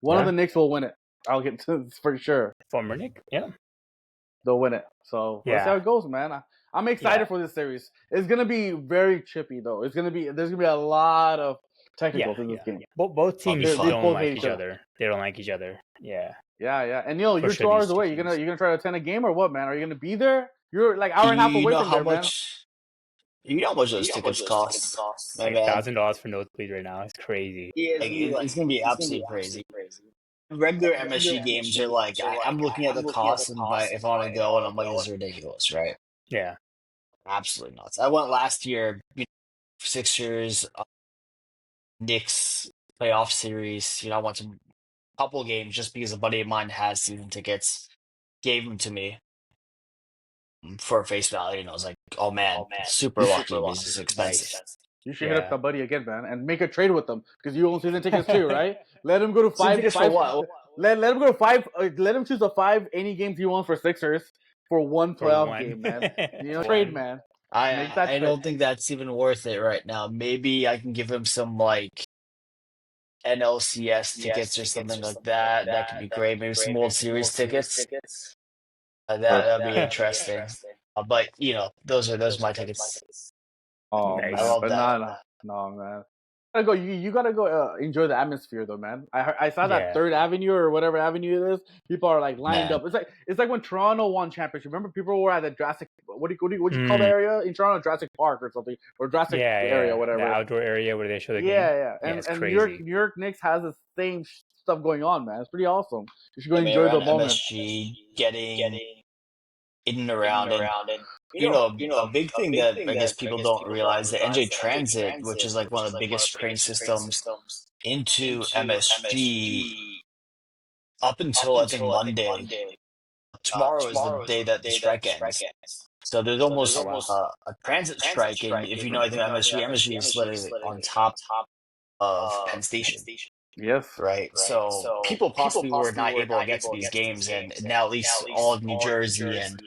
One of the Knicks will win it. I'll get to for sure.
Former Knick,
they'll win it. So let's see how it goes, man. I'm excited for this series. It's gonna be very chippy though. There's gonna be a lot of technicals in this game.
Both teams
They
don't like each other. They don't like each other. Yeah.
Yeah. And Neel, you're 2 hours away. You're gonna try to attend a game or what, man? Are you gonna be there? You're like hour and a half away from there, man.
You know how much those tickets cost?
Like $1,000 for nosebleeds right now. It's crazy.
It's gonna be absolutely crazy. Regular MSG games are like I'm looking at the cost and if I want to go, and I'm like, this is ridiculous, right?
Yeah.
Absolutely nuts. I went last year, Sixers, Knicks playoff series. I went to a couple games just because a buddy of mine has season tickets, gave them to me for face value, and I was like, oh man, super lucky. This is expensive.
You should hit up the buddy again, man, and make a trade with them because you own season tickets too, right? Let him go to five. Let him go to 5. Let him choose the 5 any games he wants for Sixers for one playoff game, man. Trade, man.
I don't think that's even worth it right now. Maybe I can give him some like NLCS tickets or something like that. That could be great. Maybe some World Series tickets. That'd be interesting. But those are my tickets.
Oh,
nice.
Man.
I love that.
No, man. You gotta go enjoy the atmosphere though, man. I saw that 3rd Avenue or whatever avenue it is. People are like lined up. It's like when Toronto won championship. Remember, people were at the Jurassic. What do you call the area in Toronto? Jurassic Park or something, or Jurassic area, whatever.
The outdoor area where they show the game.
Yeah. And New York Knicks has the same stuff going on, man. It's pretty awesome. You should go enjoy the moment.
MSG getting in and around and. A big thing that I guess people don't realize, the NJ Transit, which is like one of the biggest train systems into MSG, up until I think Monday. Tomorrow is the day that the strike ends. So there's almost a transit strike, and if you know anything about MSG is literally on top of Penn Station.
Yes.
Right. So people possibly were not able to get to these games, and now at least all of New Jersey and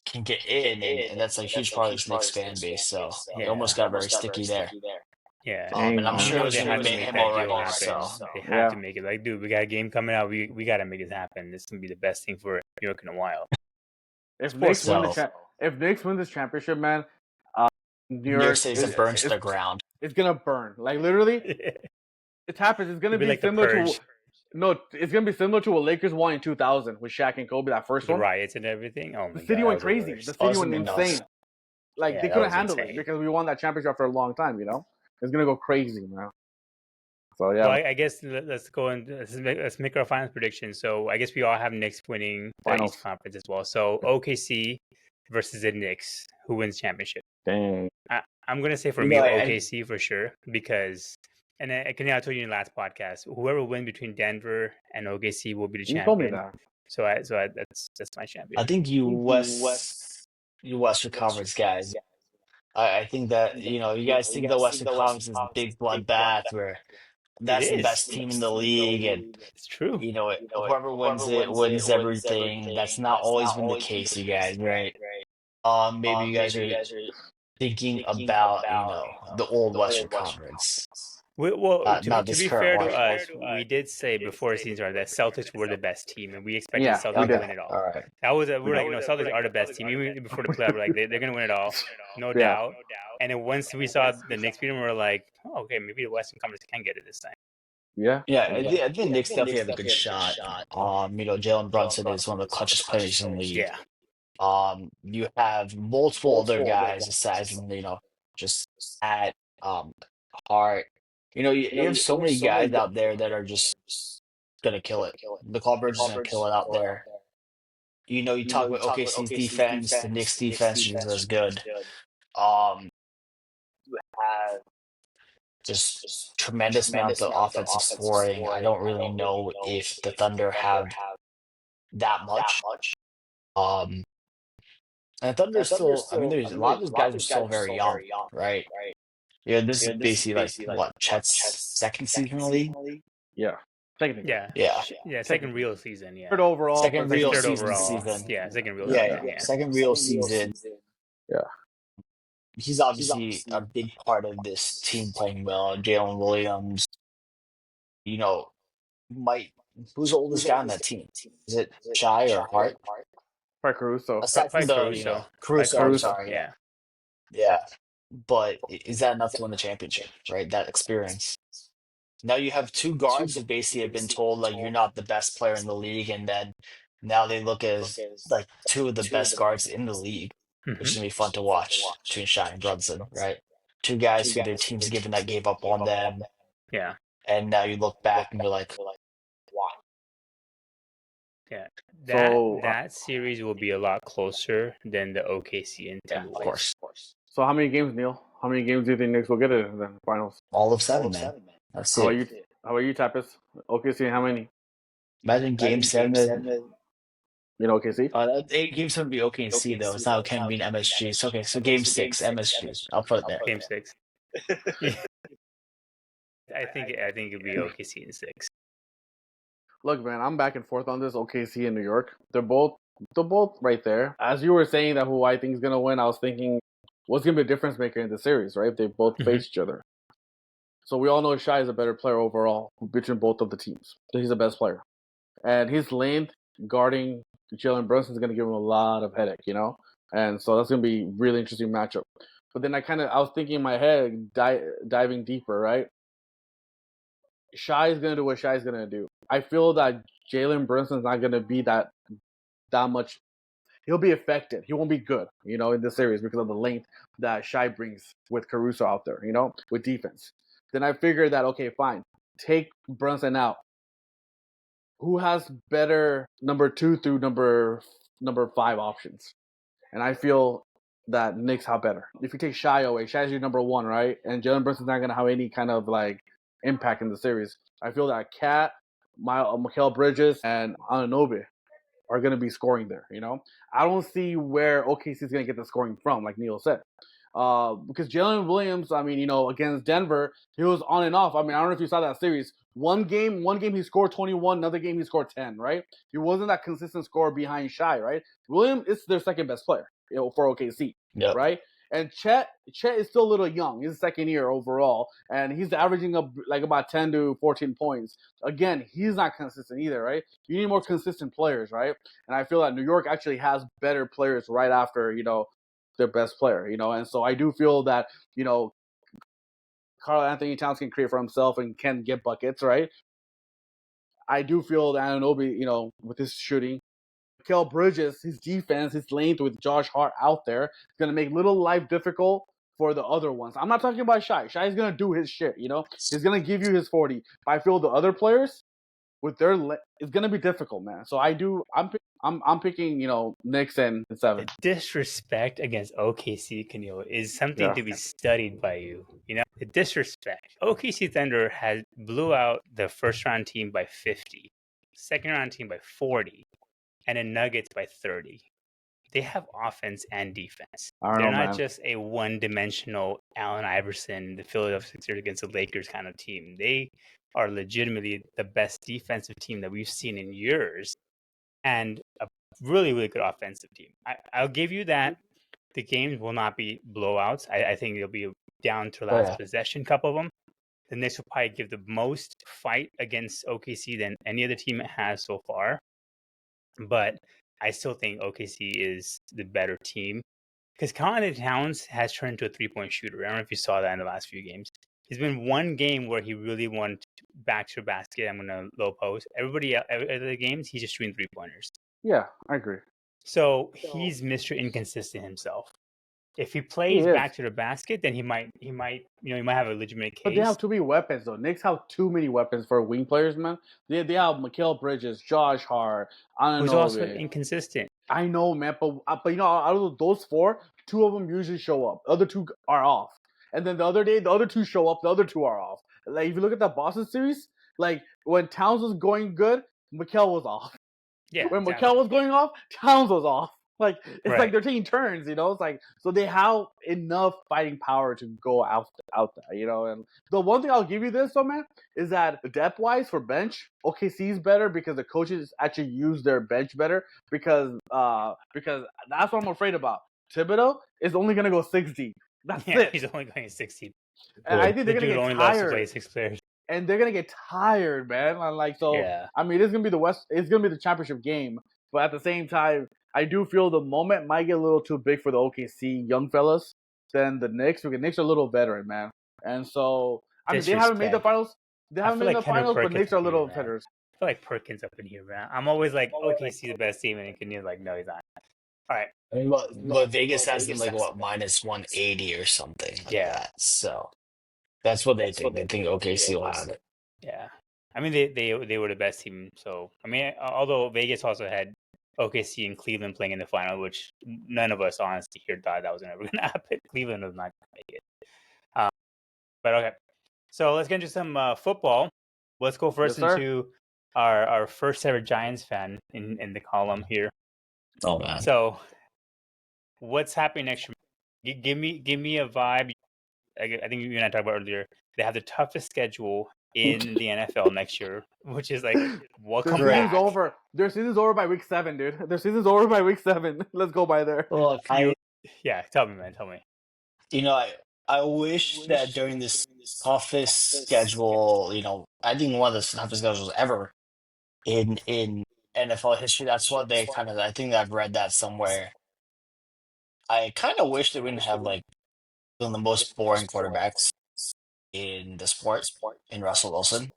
can get in, and that's a huge part of this Knicks fan base. So it almost got very sticky there.
Yeah,
and I'm sure
they have to make that deal happen.
So
they have to make it. Like, dude, we got a game coming out. We got to make this happen. This is gonna be the best thing for New York in a while.
If Knicks win this championship, man, New York
City's gonna burn to the ground.
It's gonna burn. Like literally, it happens. It's gonna be
like
similar to. No, it's gonna be similar to what Lakers won in 2000 with Shaq and Kobe. That first one,
riots and everything. Oh my
the city
God,
went crazy. The city went insane. Like they couldn't handle
insane.
it because we won that championship for a long time. It's gonna go crazy, man. So yeah.
Well, I guess let's go and let's make our final prediction. So I guess we all have Knicks winning the East Conference as well. So OKC versus the Knicks, who wins championship?
Dang.
I'm gonna say for me OKC for sure because. And I told you in the last podcast, whoever wins between Denver and OKC will be the champion.
You told me that.
So that's my champion.
I think you Western Conference guys. I think that you guys think the Western Conference is a big bloodbath where that's the best team in the league, and
it's true.
Whoever wins it wins everything. That's not always been the case, you guys, right? Maybe you guys are thinking about, the old Western Conference,
Well,
not
to
this
be
current
fair to
one.
us, we did say before the season started that Celtics were the best team, and we expected the
Yeah,
Celtics
we
to
did.
win it all.
All right.
That was
We
we're like,
did.
Celtics are the best team. Even before the playoff, we're like, they're gonna win it all, no
Yeah.
doubt. And then once we saw the Knicks beat them, we were like, oh, okay, maybe the Western Conference can get it this time.
Yeah.
Yeah, I think Knicks definitely have a good shot. Jalen Brunson is one of the clutchest players in the league.
Yeah,
You have multiple other guys aside from, just at Hart. You have so many guys out there that are just gonna kill it. The Bridge is gonna kill it out there. You talk about OKC's defense, the Knicks defense is as good. Um, you have just tremendous amount of offensive scoring. I don't really know if the Thunder have that much. Um, and Thunder is still, I mean, there's a lot of those guys are still very young, right? Yeah, this is basically like what, Chet's second season in the league?
Yeah. Technically.
Yeah.
second real season, yeah.
Third overall.
Second
but
real
third
season
overall,
season.
yeah, second real
Yeah,
season, yeah.
second real season.
Yeah.
He's obviously a big part of this team playing well. Jalen Williams, might who's the oldest guy on that team? Is it Shy or Hart?
By Caruso.
Aside from
By
the,
Caruso.
Caruso, I'm sorry,
Yeah.
yeah. But is that enough to win the championship, right? That experience. Now you have two guards who basically have been told like you're not the best player in the league, and then now they look as like two of the best guards in the league, which is
Mhm.
gonna be fun to watch between Shy and Brunson, right? Two guys who their teams given that gave up on them,
Yeah.
and now you look back and you're like, why?
Yeah.
So,
That series will be a lot closer than the OKC and
Yeah,
Timberwolves.
of course.
So how many games, Neil? How many games do you think Knicks will get it in the finals?
All of 7, man. That's
How about
it.
you? How about you, Tapis? OKC, how many?
Imagine game 7.
You know OKC?
Game 7 would be OKC though. It's not can be an MSG. It's okay. So game 6, MSG. I'll put it there.
Game 6. Yeah. I think it'd be OKC in 6.
Look, man, I'm back and forth on this. OKC and New York, they're both right there. As you were saying that who I think is gonna win, I was thinking, what's gonna be a difference maker in the series, right? If they both face each other. So we all know Shai is a better player overall between both of the teams. He's the best player, and his length guarding Jalen Brunson is gonna give him a lot of headache, and so that's gonna be a really interesting matchup. But then I was thinking in my head, diving deeper, right? Shai is gonna do what Shai is gonna do. I feel that Jalen Brunson's not gonna be that much. He'll be effective. He won't be good, in this series because of the length that Shai brings with Caruso out there, with defense. Then I figured that, okay, fine, take Brunson out. Who has better number 2 through number 5 options? And I feel that Knicks have better. If you take Shai away, Shai's your number 1, right? And Jalen Brunson's not gonna have any kind of impact in the series. I feel that Cat, Mikal Bridges, and Anunoby are going to be scoring there. I don't see where OKC is going to get the scoring from, like Neel said. Because Jalen Williams, I mean, against Denver, he was on and off. I mean, I don't know if you saw that series. One game he scored 21, another game he scored 10, right? He wasn't that consistent scorer behind Shai, right? Williams is their second best player, for OKC, right? And Chet is still a little young. He's second year overall, and he's averaging up about 10 to 14 points. Again, he's not consistent either, right? You need more consistent players, right? And I feel that New York actually has better players right after, their best player, and so I do feel that, Karl Anthony Towns can create for himself and can get buckets, right? I do feel that Anunoby, with his shooting, Mikal Bridges, his defense, his length with Josh Hart out there, is going to make little life difficult for the other ones. I'm not talking about Shai. Shai's going to do his shit, He's going to give you his 40. But I feel the other players, with their it's going to be difficult, man. So I'm picking, Knicks and 7.
The disrespect against OKC, Kaniel, is something to be studied by you. The disrespect. OKC Thunder blew out the first round team by 50, second round team by 40, and then Nuggets by 30. They have offense and defense. They're not just a one-dimensional Allen Iverson, the Philadelphia Sixers against the Lakers kind of team. They are legitimately the best defensive team that we've seen in years, and a really, really good offensive team. I'll give you that. the games will not be blowouts. I think it'll be down to last possession, couple of them. The Knicks will probably give the most fight against OKC than any other team has so far. But I still think OKC is the better team because Carl Towns has turned into a 3-point shooter. I don't know if you saw that in the last few games. There's been one game where he really wanted back to the basket. I'm going to low post. Every other games, he's just shooting 3-pointers.
Yeah, I agree.
So he's Mr. Inconsistent himself. If he plays back to the basket, then he might have a legitimate case.
But they have too many weapons, though. Knicks have too many weapons for wing players, man. They have Mikal Bridges, Josh Hart,
who's also inconsistent.
I know, man, but out of those 4, 2 of them usually show up. The other 2 are off, and then the other day, the other 2 show up. The other 2 are off. Like if you look at that Boston series, like when Towns was going good, Mikal was off.
Yeah.
When Mikal was going off, Towns was off. Like it's like they're taking turns, It's like so they have enough fighting power to go out there, And the one thing I'll give you this though, man, is that depth wise for bench, OKC is better because the coaches actually use their bench better because that's what I'm afraid about. Thibodeau is only gonna go 60. That's it.
He's only going 60.
And I think they're gonna get tired.
Loves to play 6 players.
And they're gonna get tired, man. I mean, it's gonna be the West. It's gonna be the championship game, but at the same time, I do feel the moment might get a little too big for the OKC young fellas than the Knicks because Knicks are a little veteran, man. And so, I mean, they haven't made the finals. They haven't made the finals, but Knicks are a little veterans.
I feel like Perkins up in here, man. I'm always like, OKC the best team, and Kenil's like, no, he's not. All right.
I mean, but Vegas has them like minus 180 or something like that. So that's what they think. They think OKC will have it.
Yeah. I mean, they were the best team. So, I mean, although Vegas also had OKC and Cleveland playing in the final, which none of us honestly here thought that was never going to happen. Cleveland was not going to make it. But okay. So let's get into some football. Let's go first into our first ever Giants fan in the column here.
Oh, man.
So what's happening next year? Give me a vibe. I think you and I talked about earlier. They have the toughest schedule in the NFL next year, which is like, welcome back.
Their season's over by week 7, dude. Their season's over by week 7. Let's go by there.
Well,
tell me, man. Tell me.
I wish that during this toughest schedule, I think one of the toughest schedules ever in NFL history. That's what they I think I've read that somewhere. I kind of wish they wouldn't have like one of the most boring quarterbacks in the sport in Russell Wilson.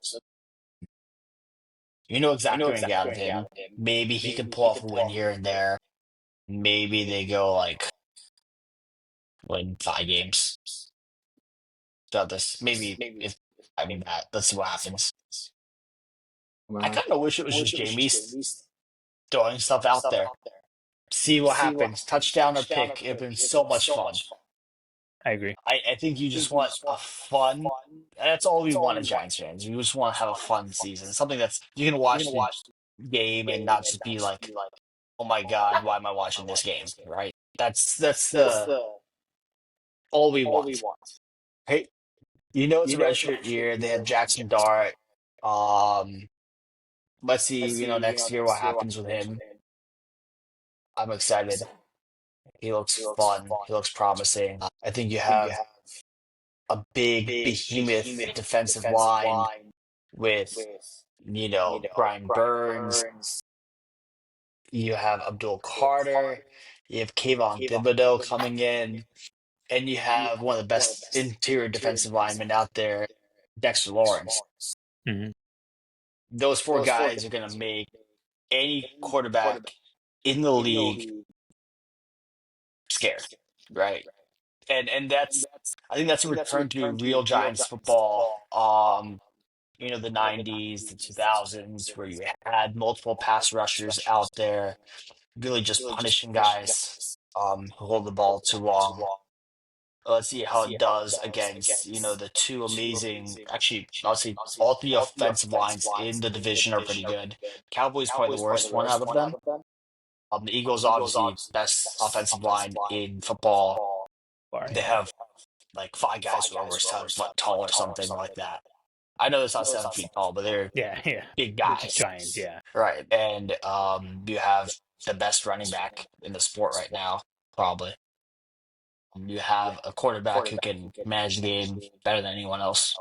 You know exactly what you get out of him. Maybe he can pull off a win here and there. Maybe they go like win 5 games. So if that. Let's see what happens. I kind of wish it was just Jamie throwing stuff out there. See what happens. Touchdown or pick. It'd been so much fun.
I agree.
I think you just want a fun. That's all we want as Giants fans. We just want to have a fun season. Something that's you can watch the game and not just be like, oh my God, why am I watching this game? Right? That's all we want. Hey, it's a redshirt year. They have Jackson Dart. Let's see, next year what happens with him. I'm excited. He looks fun. He looks promising. I think you have a big behemoth defensive line with, Brian Burns. You have Abdul Carter. You have Kayvon Thibodeau coming in. And you have one of the best interior defensive linemen out there, Dexter Lawrence.
Mm-hmm.
Those 4 guys are going to make any quarterback in the league scared, right? And I think that's a return to real Giants football. The 90s, the 2000s, where you had multiple pass rushers out there, really just punishing guys who hold the ball too long. Let's see how it does against, the 2 amazing, actually, I'll say all 3 offensive lines in the division are pretty good. Cowboys probably the worst one out of them. The Eagles obviously best offensive line in football. They have like 5 guys who are over 7 foot tall or something like that. I know it's not 7 feet tall, but they're big guys.
Giants, yeah.
Right. And you have the best running back in the sport right now, probably. You have a quarterback who can manage the game better than anyone else.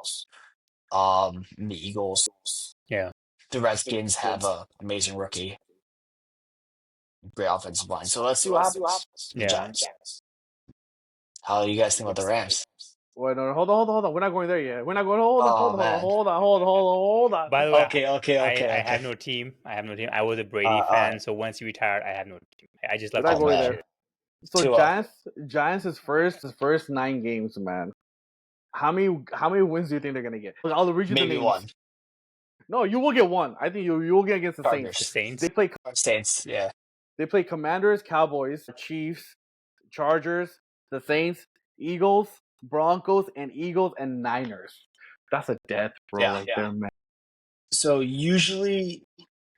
The Eagles,
Yeah.
the Redskins have a amazing rookie, great offensive line. So let's see what happens. The
Yeah.
Giants. How do you guys think about the Rams?
Wait, no, hold on. We're not going there yet. We're not going. Hold on,
Oh,
hold on,
man.
hold on.
By the way,
Okay.
I have no team. I was a Brady
All
fan,
right.
so once he retired, I have no team. I just
We're
left
not
his
going
man.
there. So
2-0.
Giants his first 9 games, man. How many wins do you think they're gonna get? I'll read you the
Maybe
names.
one.
No, you will get one. I think you will get against the
Chargers.
The
Saints.
Saints.
Saints, yeah.
They play Commanders, Cowboys, Chiefs, Chargers, the Saints, Eagles, Broncos, and Niners. That's a death row right there, man.
So usually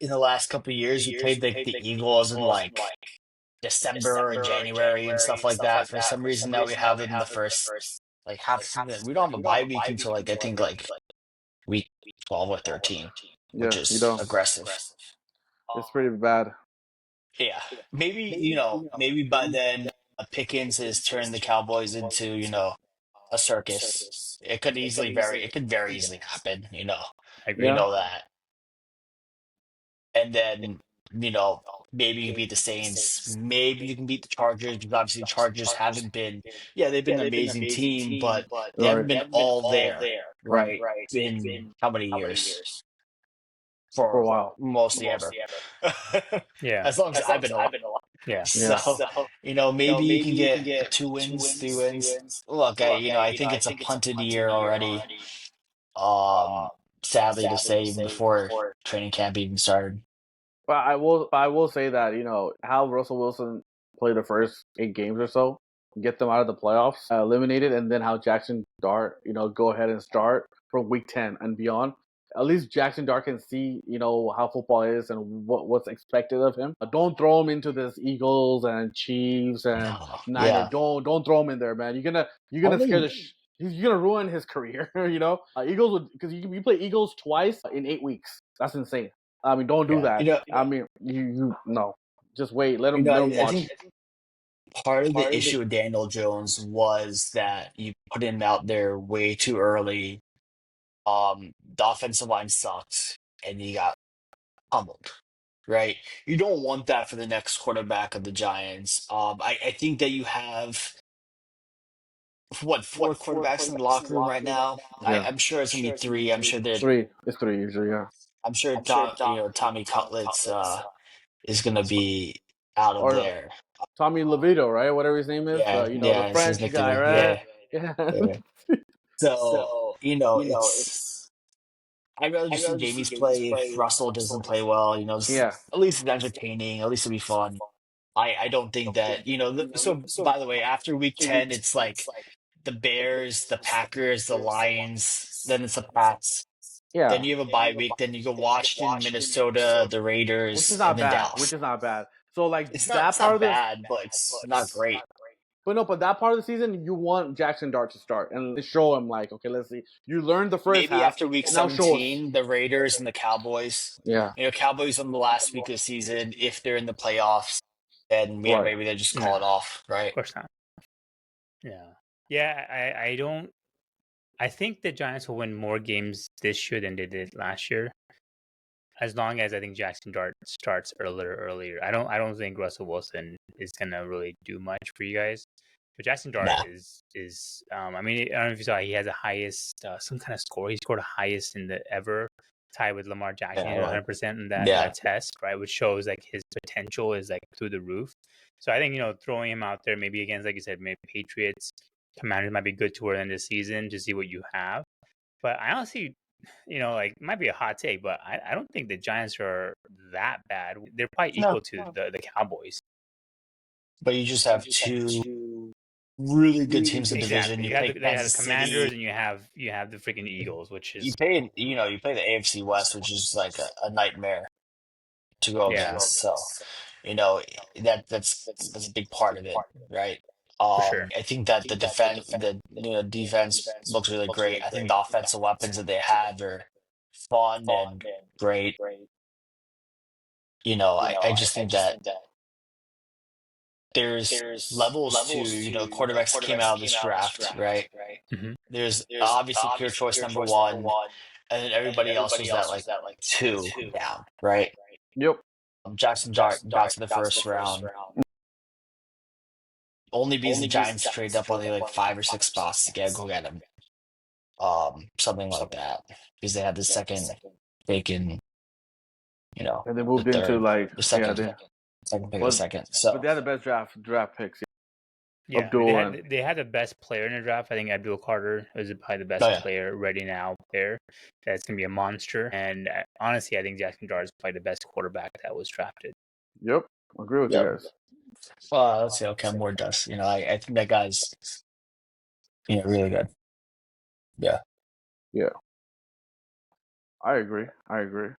in the last couple of years, we played the Eagles in like December and January and stuff like that. For some reason now we have them in the first like half of the season. We don't have a bye week until like I think like week 12 or 13, which
Yeah,
is aggressive.
It's pretty bad.
Yeah. Maybe by then Pickens has turned the Cowboys into, a circus. It could very easily happen,
I agree.
we
Yeah.
know that. And then, maybe you can beat the Saints. Maybe you can beat the Chargers because obviously the Chargers haven't been, they've been an amazing team, but they haven't been all there, right? In how many years?
For a
For
while.
mostly ever.
Yeah.
As long as I've been alive.
Yeah.
So, maybe you can get 2 wins, 3 wins. Look, I think it's a punted year already. Sadly to say, even before training camp even started.
But I will say that how Russell Wilson played the first 8 games or so, get them out of the playoffs, eliminated, and then how Jackson Dart go ahead and start from week 10 and beyond. At least Jackson Dart can see how football is and what's expected of him. Don't throw him into this Eagles and Chiefs and Niners.
Yeah.
Don't throw him in there, man. You're gonna scare the. You're gonna ruin his career. Eagles would, because you play Eagles twice in 8 weeks. That's insane. I mean, don't do that. I mean, you no. Just wait. Let him
I
watch.
think part of the issue with Daniel Jones was that you put him out there way too early. The offensive line sucked, and he got pummeled. Right? You don't want that for the next quarterback of the Giants. I think that you have what, 4 quarterbacks in the locker room right now.
Yeah.
I'm sure it's gonna be 3. I'm sure they're.
Three. It's three usually. Yeah.
I'm sure Tommy Cutlets is gonna be out of
Or
there.
Tommy DeVito, right? Whatever his name is.
Yeah,
The
it's his
French guy,
nickname.
right?
Yeah.
Yeah.
So, it's I'd rather just see Jameis play if Russell doesn't play well.
Yeah.
At least it's entertaining. At least it'll be fun. I don't think that so by the way, after week 10, it's like the Bears, the Packers, the Lions, then it's the Pats.
Yeah.
Then you have a bye week. Then you go Washington, Minnesota, the
Which
Raiders,
is not
and then
bad.
Dallas.
So like
It's
that
not
part of the
bad, but it's not great.
but that part of the season, you want Jackson Dart to start and show him like, okay, let's see. You learned the first
Maybe
half.
after week
now show us.
17, the Raiders and the Cowboys.
Yeah.
Cowboys on the last week of the season. If they're in the playoffs, then
Right.
maybe they just call it off, right?
Of course not. Yeah. Yeah, I don't. I think the Giants will win more games this year than they did last year. As long as I think Jackson Dart starts earlier. I don't think Russell Wilson is gonna really do much for you guys. But Jackson Dart is I mean, I don't know if you saw, he has the highest some kind of score. He scored the highest in the ever, tied with Lamar Jackson, 100% in that test, right? Which shows like his potential is like through the roof. So I think throwing him out there maybe against, like you said, maybe Patriots, Commanders might be good toward the end of the season to see what you have. But I honestly, like, it might be a hot take, but I don't think the Giants are that bad. They're probably equal to the Cowboys.
But you just have two really good teams in the division.
You have the Commanders and you have the freaking Eagles, which is
you play the AFC West, which is like a nightmare to go against. So that's a big part of it, right?
For sure.
I think that the defense looks really great. I think the offensive weapons that they have are fun and great. I just think that there's levels to, quarterbacks that came out of this draft, right?
Mm-hmm.
There's obviously clear choice number one, and then everybody else was at like 2 down, right?
Yep.
Jackson Dart got to the first round. Only because the Giants traded up only like 5 or 6 spots to go get him. Something like that. Because they had the second vacant,
And they moved
the
into
third, the second,
yeah,
second pick of
but,
the second. So
but they had the best draft picks.
Yeah,
Abdul
they had the best player in the draft. I think Abdul Carter is probably the best player ready now there. That's gonna be a monster. And honestly, I think Jackson Dart is probably the best quarterback that was drafted.
Yep, I agree with you guys.
Let's see how Cam Ward does. I think that guy's really good. Yeah.
I agree. The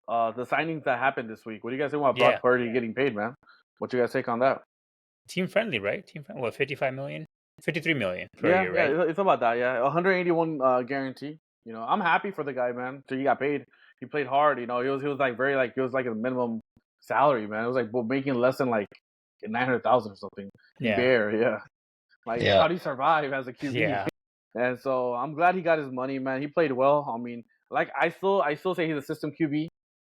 signings that happened this week. What do you guys think about Brock Purdy getting paid, man? What you guys take on that?
Team friendly, right? What, 55 million? 53 million per year,
right?
Yeah,
it's about that. Yeah, 181 guarantee. I'm happy for the guy, man. So he got paid. He played hard. He was like very like it was like a minimum salary, man. It was like making less than like 900,000 or something.
Yeah.
Like how do you survive as a QB?
Yeah.
And so I'm glad he got his money, man. He played well. I mean, like I still say he's a system QB.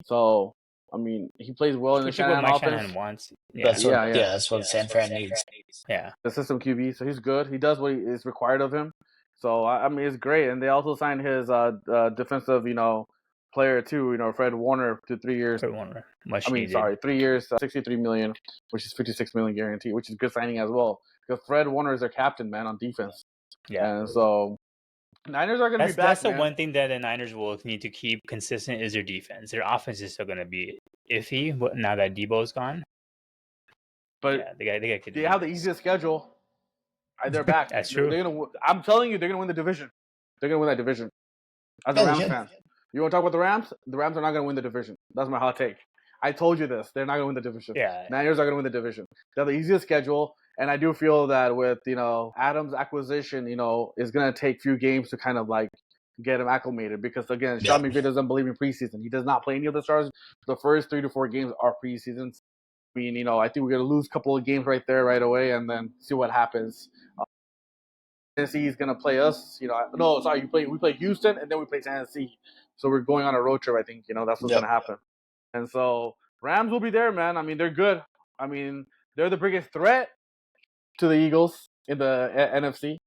So I mean, he plays well in the Shanahan offense.
Shanahan wants.
That's what San Fran needs.
Yeah,
the system QB. So he's good. He does what is required of him. So I mean, it's great. And they also signed his defensive, player too. Fred Warner to 3 years.
Fred Warner, much
needed. 3 years, 63 million, which is 56 million guarantee, which is good signing as well. Because Fred Warner is their captain, man, on defense.
Yeah.
And so Niners are going to be back.
That's the one thing that the Niners will need to keep consistent is their defense. Their offense is still going to be iffy now that Debo's gone.
But
they
have the easiest schedule. They're back.
That's true.
I'm telling you, they're going to win the division. They're going to win that division. As a Rams fan. You want to talk about the Rams? The Rams are not going to win the division. That's my hot take. I told you this. They're not going to win the division.
Yeah.
Niners are going to win the division. They have the easiest schedule. And I do feel that with, Adams' acquisition, is going to take few games to kind of like get him acclimated. Because, again, Sean McVay doesn't believe in preseason. He does not play any of the stars. The first 3 to 4 games are preseasons. I mean, I think we're going to lose a couple of games right there right away and then see what happens. Tennessee is going to play us. We play Houston and then we play Tennessee. So we're going on a road trip, I think. That's what's going to happen. And so Rams will be there, man. I mean, they're good. I mean, they're the biggest threat to the Eagles in the NFC.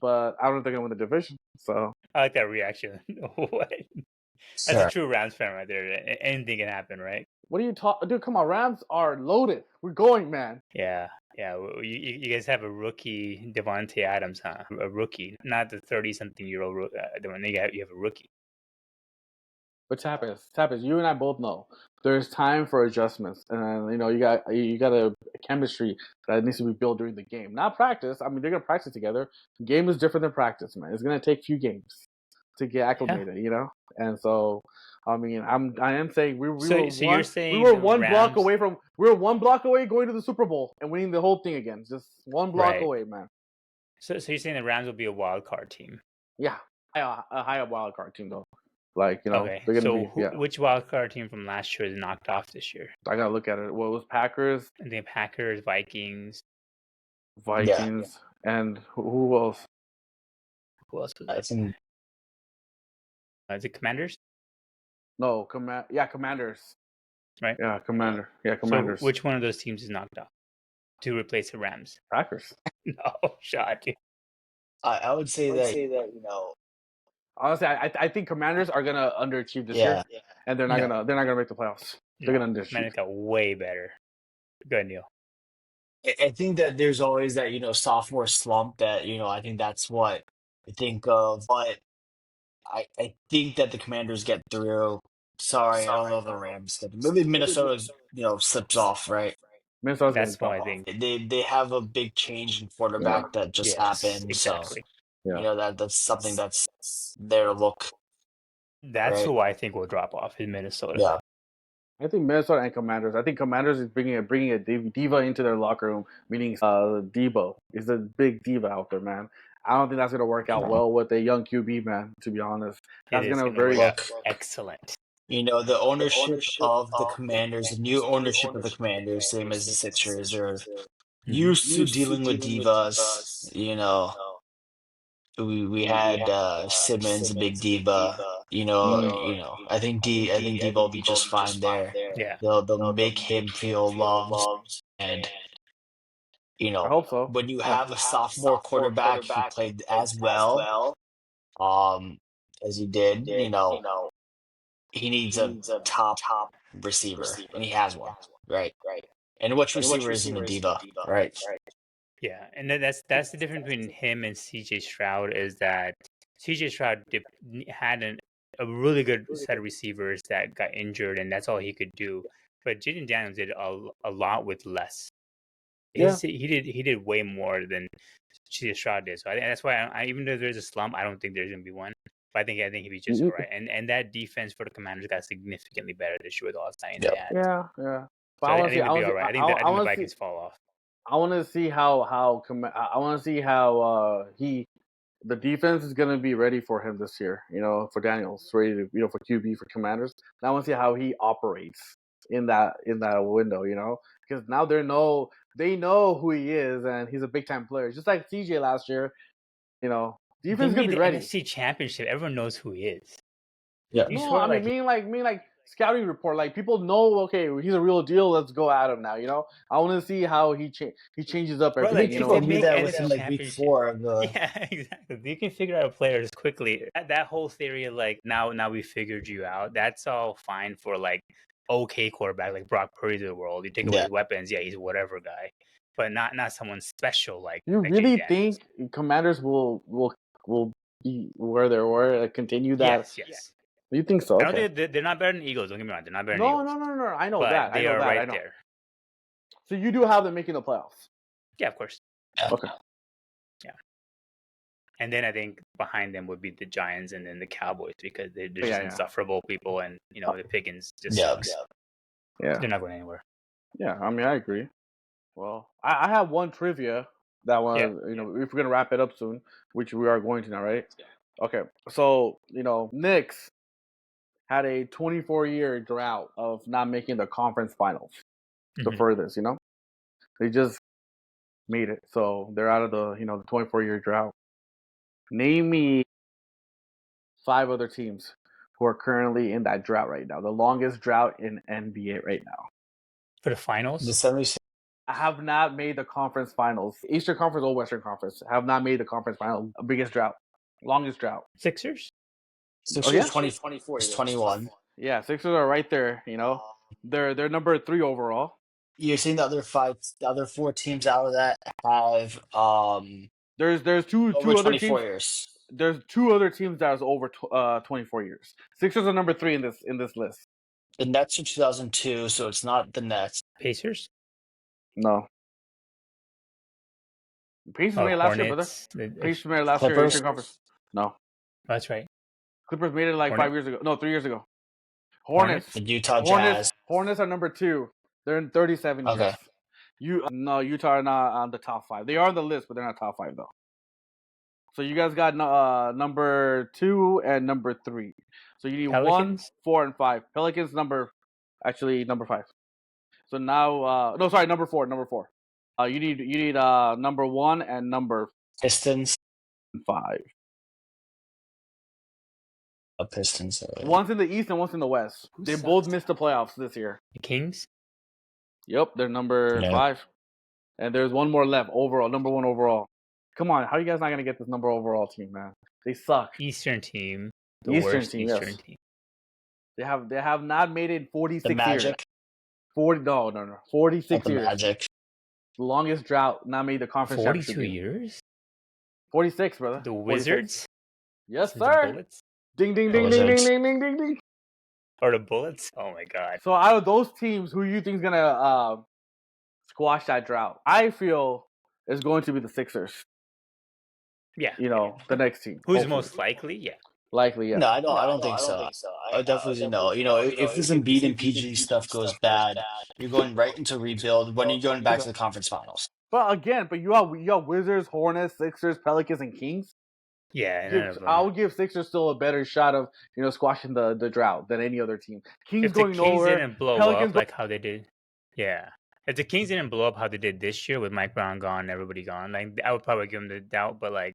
But I don't know if they're going to win the division. So
I like that reaction. What? That's a true Rams fan right there. Anything can happen, right?
What are you talking? Dude, come on. Rams are loaded. We're going, man.
Yeah. You guys have a rookie, Devontae Adams, huh? A rookie, not the 30-something-year-old. You have a rookie.
But Tapas, you and I both know there's time for adjustments, and you got a chemistry that needs to be built during the game, not practice. I mean, they're gonna practice together. Game is different than practice, man. It's gonna take a few games to get acclimated, And so, I mean, I am saying we were one block away going to the Super Bowl and winning the whole thing again. Just one block away, man.
So you're saying the Rams will be a wild card team?
Yeah, a high wild card team though. Like,
okay.
They're gonna
which wild card team from last year is knocked off this year?
I gotta look at it. Well, it was Packers.
And then Packers, Vikings,
and who else?
Who else was that? Is it Commanders?
No, Commanders.
Right?
Yeah, Commanders.
So which one of those teams is knocked off to replace the Rams?
Packers.
No shot, dude.
I would say that
honestly, I think Commanders are gonna underachieve this year, and they're not gonna make the playoffs. They're gonna underachieve.
Commanders got way better. Good, Neel.
I think that there's always that sophomore slump that I think that's what I think of, but I think that the Commanders get through. Sorry, I don't know if the Rams get through. Maybe Minnesota's slips off, right?
Minnesota's
that's what I think.
They have a big change in quarterback that just happened.
Exactly.
So that's something that's their look.
That's who I think will drop off in Minnesota.
Yeah.
I think Minnesota and Commanders. I think Commanders is bringing a diva into their locker room, meaning Debo is a big diva out there, man. I don't think that's gonna work out well with a young QB, man. To be honest, that's gonna
work excellent.
The ownership of the Commanders, the new ownership of the Commanders, same as the Sixers, are used to dealing with divas. We had Simmons, a big diva. I think Diva will be just fine there.
Yeah.
They'll make him feel loved, and
I hope so.
when you
Yeah.
have a sophomore quarterback who played as well, as he did, he needs a top receiver, and he has one, right? And which receiver isn't a diva, right?
Yeah, and that's the difference between him and CJ Stroud is that CJ Stroud had a really good set of receivers that got injured, and that's all he could do. But Jaden Daniels did a lot with less. He did way more than CJ Stroud did. So I think that's why even though there's a slump, I don't think there's gonna be one. But I think he'd be just all right. And that defense for the Commanders got significantly better this year with all the signings they had.
Yeah.
So I think they'll be all right. I think the Vikings fall off.
I want to see how the defense is going to be ready for him this year. For Daniels, ready to for QB for Commanders. And I want to see how he operates in that window. Because now they know who he is, and he's a big time player, just like CJ last year. Defense is going to be ready.
NFC Championship, everyone knows who he is.
Yeah.
No, I mean like scouting report. Like people know, okay, he's a real deal. Let's go at him now. I want to see how he changes up everything.
Like people knew that within like week 4 of the.
Yeah, exactly. You can figure out players quickly. That whole theory of like now we figured you out. That's all fine for like okay quarterback like Brock Purdy of the world. You take away his weapons, he's a whatever guy, but not someone special like.
You really think Commanders will be where they were? Continue that?
Yes.
You think so?
I don't think they're not better than Eagles. Don't get me wrong. They're not better than Eagles.
No. I know
but
that.
They
I know
are
that.
right there.
So you do have them making the playoffs?
Yeah, of course.
Okay.
Yeah. And then I think behind them would be the Giants and then the Cowboys because they're just insufferable people, and the Pickens just sucks.
Yeah.
They're not going anywhere.
Yeah, I mean I agree. Well, I have one trivia that one. If we're gonna wrap it up soon, which we are going to now, right? Yeah. Okay. So Knicks had a 24-year drought of not making the conference finals, the furthest. They just made it, so they're out of the the 24-year drought. Name me 5 other teams who are currently in that drought right now, the longest drought in NBA right now.
For the finals,
the 76ers
have not made the conference finals. Eastern Conference or Western Conference have not made the conference finals. Biggest drought, longest drought.
Sixers.
24 years. 21.
Yeah, Sixers are right there. They're number 3 overall.
You're seeing the other 4 teams out of that have
There's two
over
other
24
teams.
years.
There's 2 other teams that is over 24 years. Sixers are number 3 in this list.
The Nets are 2002, so it's not the Nets.
Pacers.
No. Pacers made it last year, brother. Pacers made it last year. Eastern Conference. No.
That's right.
Clippers made it like 5 years ago. No, 3 years ago. Hornets.
The Utah Jazz.
Hornets are number 2. They're in 37 years. Utah are not on the top 5. They are on the list, but they're not top 5 though. So you guys got number 2 and number 3. So you need
Pelicans?
1, 4, and 5. Pelicans number 5. So now number 4. Number 4. You need number 1 and number
Pistons.
5.
Pistons.
One's in the East and one's in the West. They both missed the playoffs this year.
The Kings.
Yep, they're number 5. And there's one more left overall, number 1 overall. Come on, how are you guys not gonna get this number overall team, man? They suck.
Eastern team.
Eastern team. They have not made it in 46
the Magic.
years. 46
the
years.
Magic.
The longest drought, not made the conference
42 years?
46, brother.
The Wizards?
46. Yes, sir.
Bullets?
Ding, ding, ding, ding, ding, ding, ding, ding, ding.
Or the Bullets? Oh my god.
So out of those teams, who you think is gonna squash that drought? I feel is going to be the Sixers.
Yeah.
The next team.
Who's most likely? Yeah.
Likely, yeah.
No, I don't think so. I definitely say no. If this Embiid and PG stuff goes bad, you're going right into rebuild. When are you going back to the conference finals?
But you have Wizards, Hornets, Sixers, Pelicans, and Kings.
Yeah, none of
I
them.
would give Sixers still a better shot of squashing the drought than any other team. Kings
If the
going
Kings
nowhere.
didn't blow
Pelicans
up like how they did, yeah. If the Kings didn't blow up how they did this year with Mike Brown gone, everybody gone, like I would probably give them the doubt. But like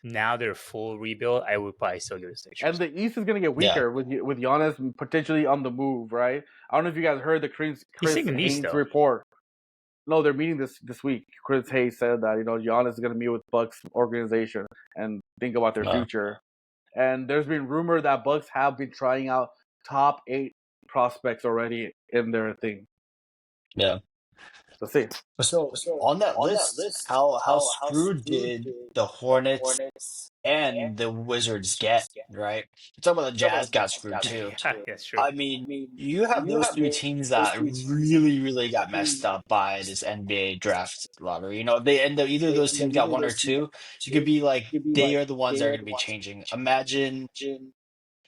now they're full rebuild, I would probably still give the Sixers.
And the East is going to get weaker with Giannis potentially on the move, right? I don't know if you guys heard the Chris
taking the East,
Haynes
though.
report. No, they're meeting this week. Chris Hayes said that Giannis is going to meet with Bucks organization and think about their future. And there's been rumor that Bucks have been trying out top 8 prospects already in their thing.
Yeah.
Let's see.
So on that list, how screwed did the Hornets and the Wizards get, right? Talk about the Jazz got screwed too.
That's true.
I mean, you have those three teams that really, really got messed up by this NBA draft lottery. If they end up either of those teams got one or two, you could be like, they are the ones that are going to be changing. Imagine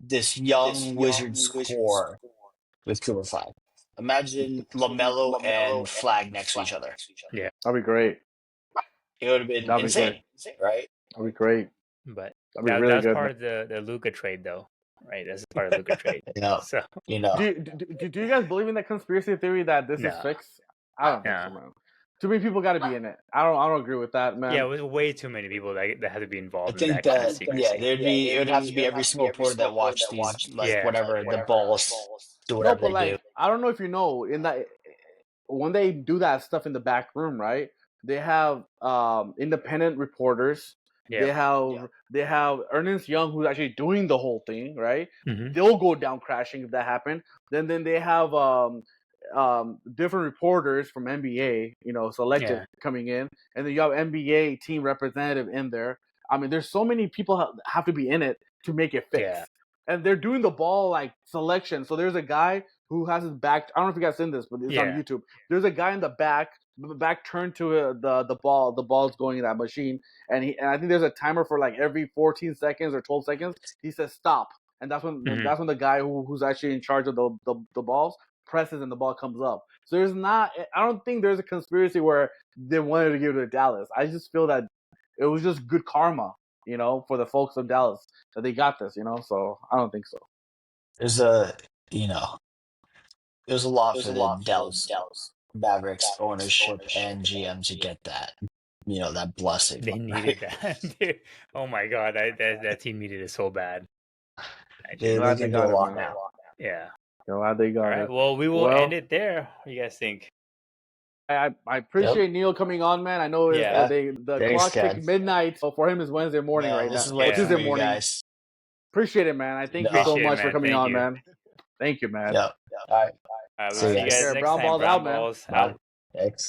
this young Wizards core with Cooper Flag. Imagine LaMelo and Flag next to each other.
Yeah,
that'd be great.
It would have been insane, right?
That'd be great.
But
that'd be really
that's
good.
part of the Luka trade, though, right? That's part of the Luka trade. So
do you guys believe in that conspiracy theory that this is fixed? I don't think so, man. Too many people got to be in it. I don't agree with that, man.
Yeah, with way too many people that had to be involved.
I think
in that kind of secrecy.
it would have to be every single reporter that watched these, whatever the balls do whatever they do.
I don't know if you know in that when they do that stuff in the back room, right? They have independent reporters. Yeah. They have Ernest Young who's actually doing the whole thing, right?
Mm-hmm.
They'll go down crashing if that happened. Then they have different reporters from NBA, selected coming in, and then you have NBA team representative in there. I mean, there's so many people have to be in it to make it fix. Yeah. And they're doing the ball like selection. So there's a guy who has his back. I don't know if you guys seen this, but it's on YouTube. There's a guy in the back turned to the ball. The ball's going in that machine, and I think there's a timer for like every 14 seconds or 12 seconds. He says stop, and that's when the guy who's actually in charge of the balls presses and the ball comes up. So I don't think there's a conspiracy where they wanted to give it to Dallas. I just feel that it was just good karma, for the folks of Dallas that they got this, so I don't think so.
There's there's a lot for the Dallas Mavericks ownership and GM to get that, that blessing.
They needed that. Oh my God, that team needed it so bad.
They can go a lot now.
Yeah.
Glad they got it.
Well, we will end it there. What do you guys think?
I appreciate Neel coming on, man. I know the clock ticked midnight, so for him it's Wednesday morning right now. Tuesday morning. Guys. Appreciate it, man. I thank you so much for coming on, man. Thank you, man.
Yep. All right.
We'll see you guys next
Brown
time.
Balls out, man.
Thanks.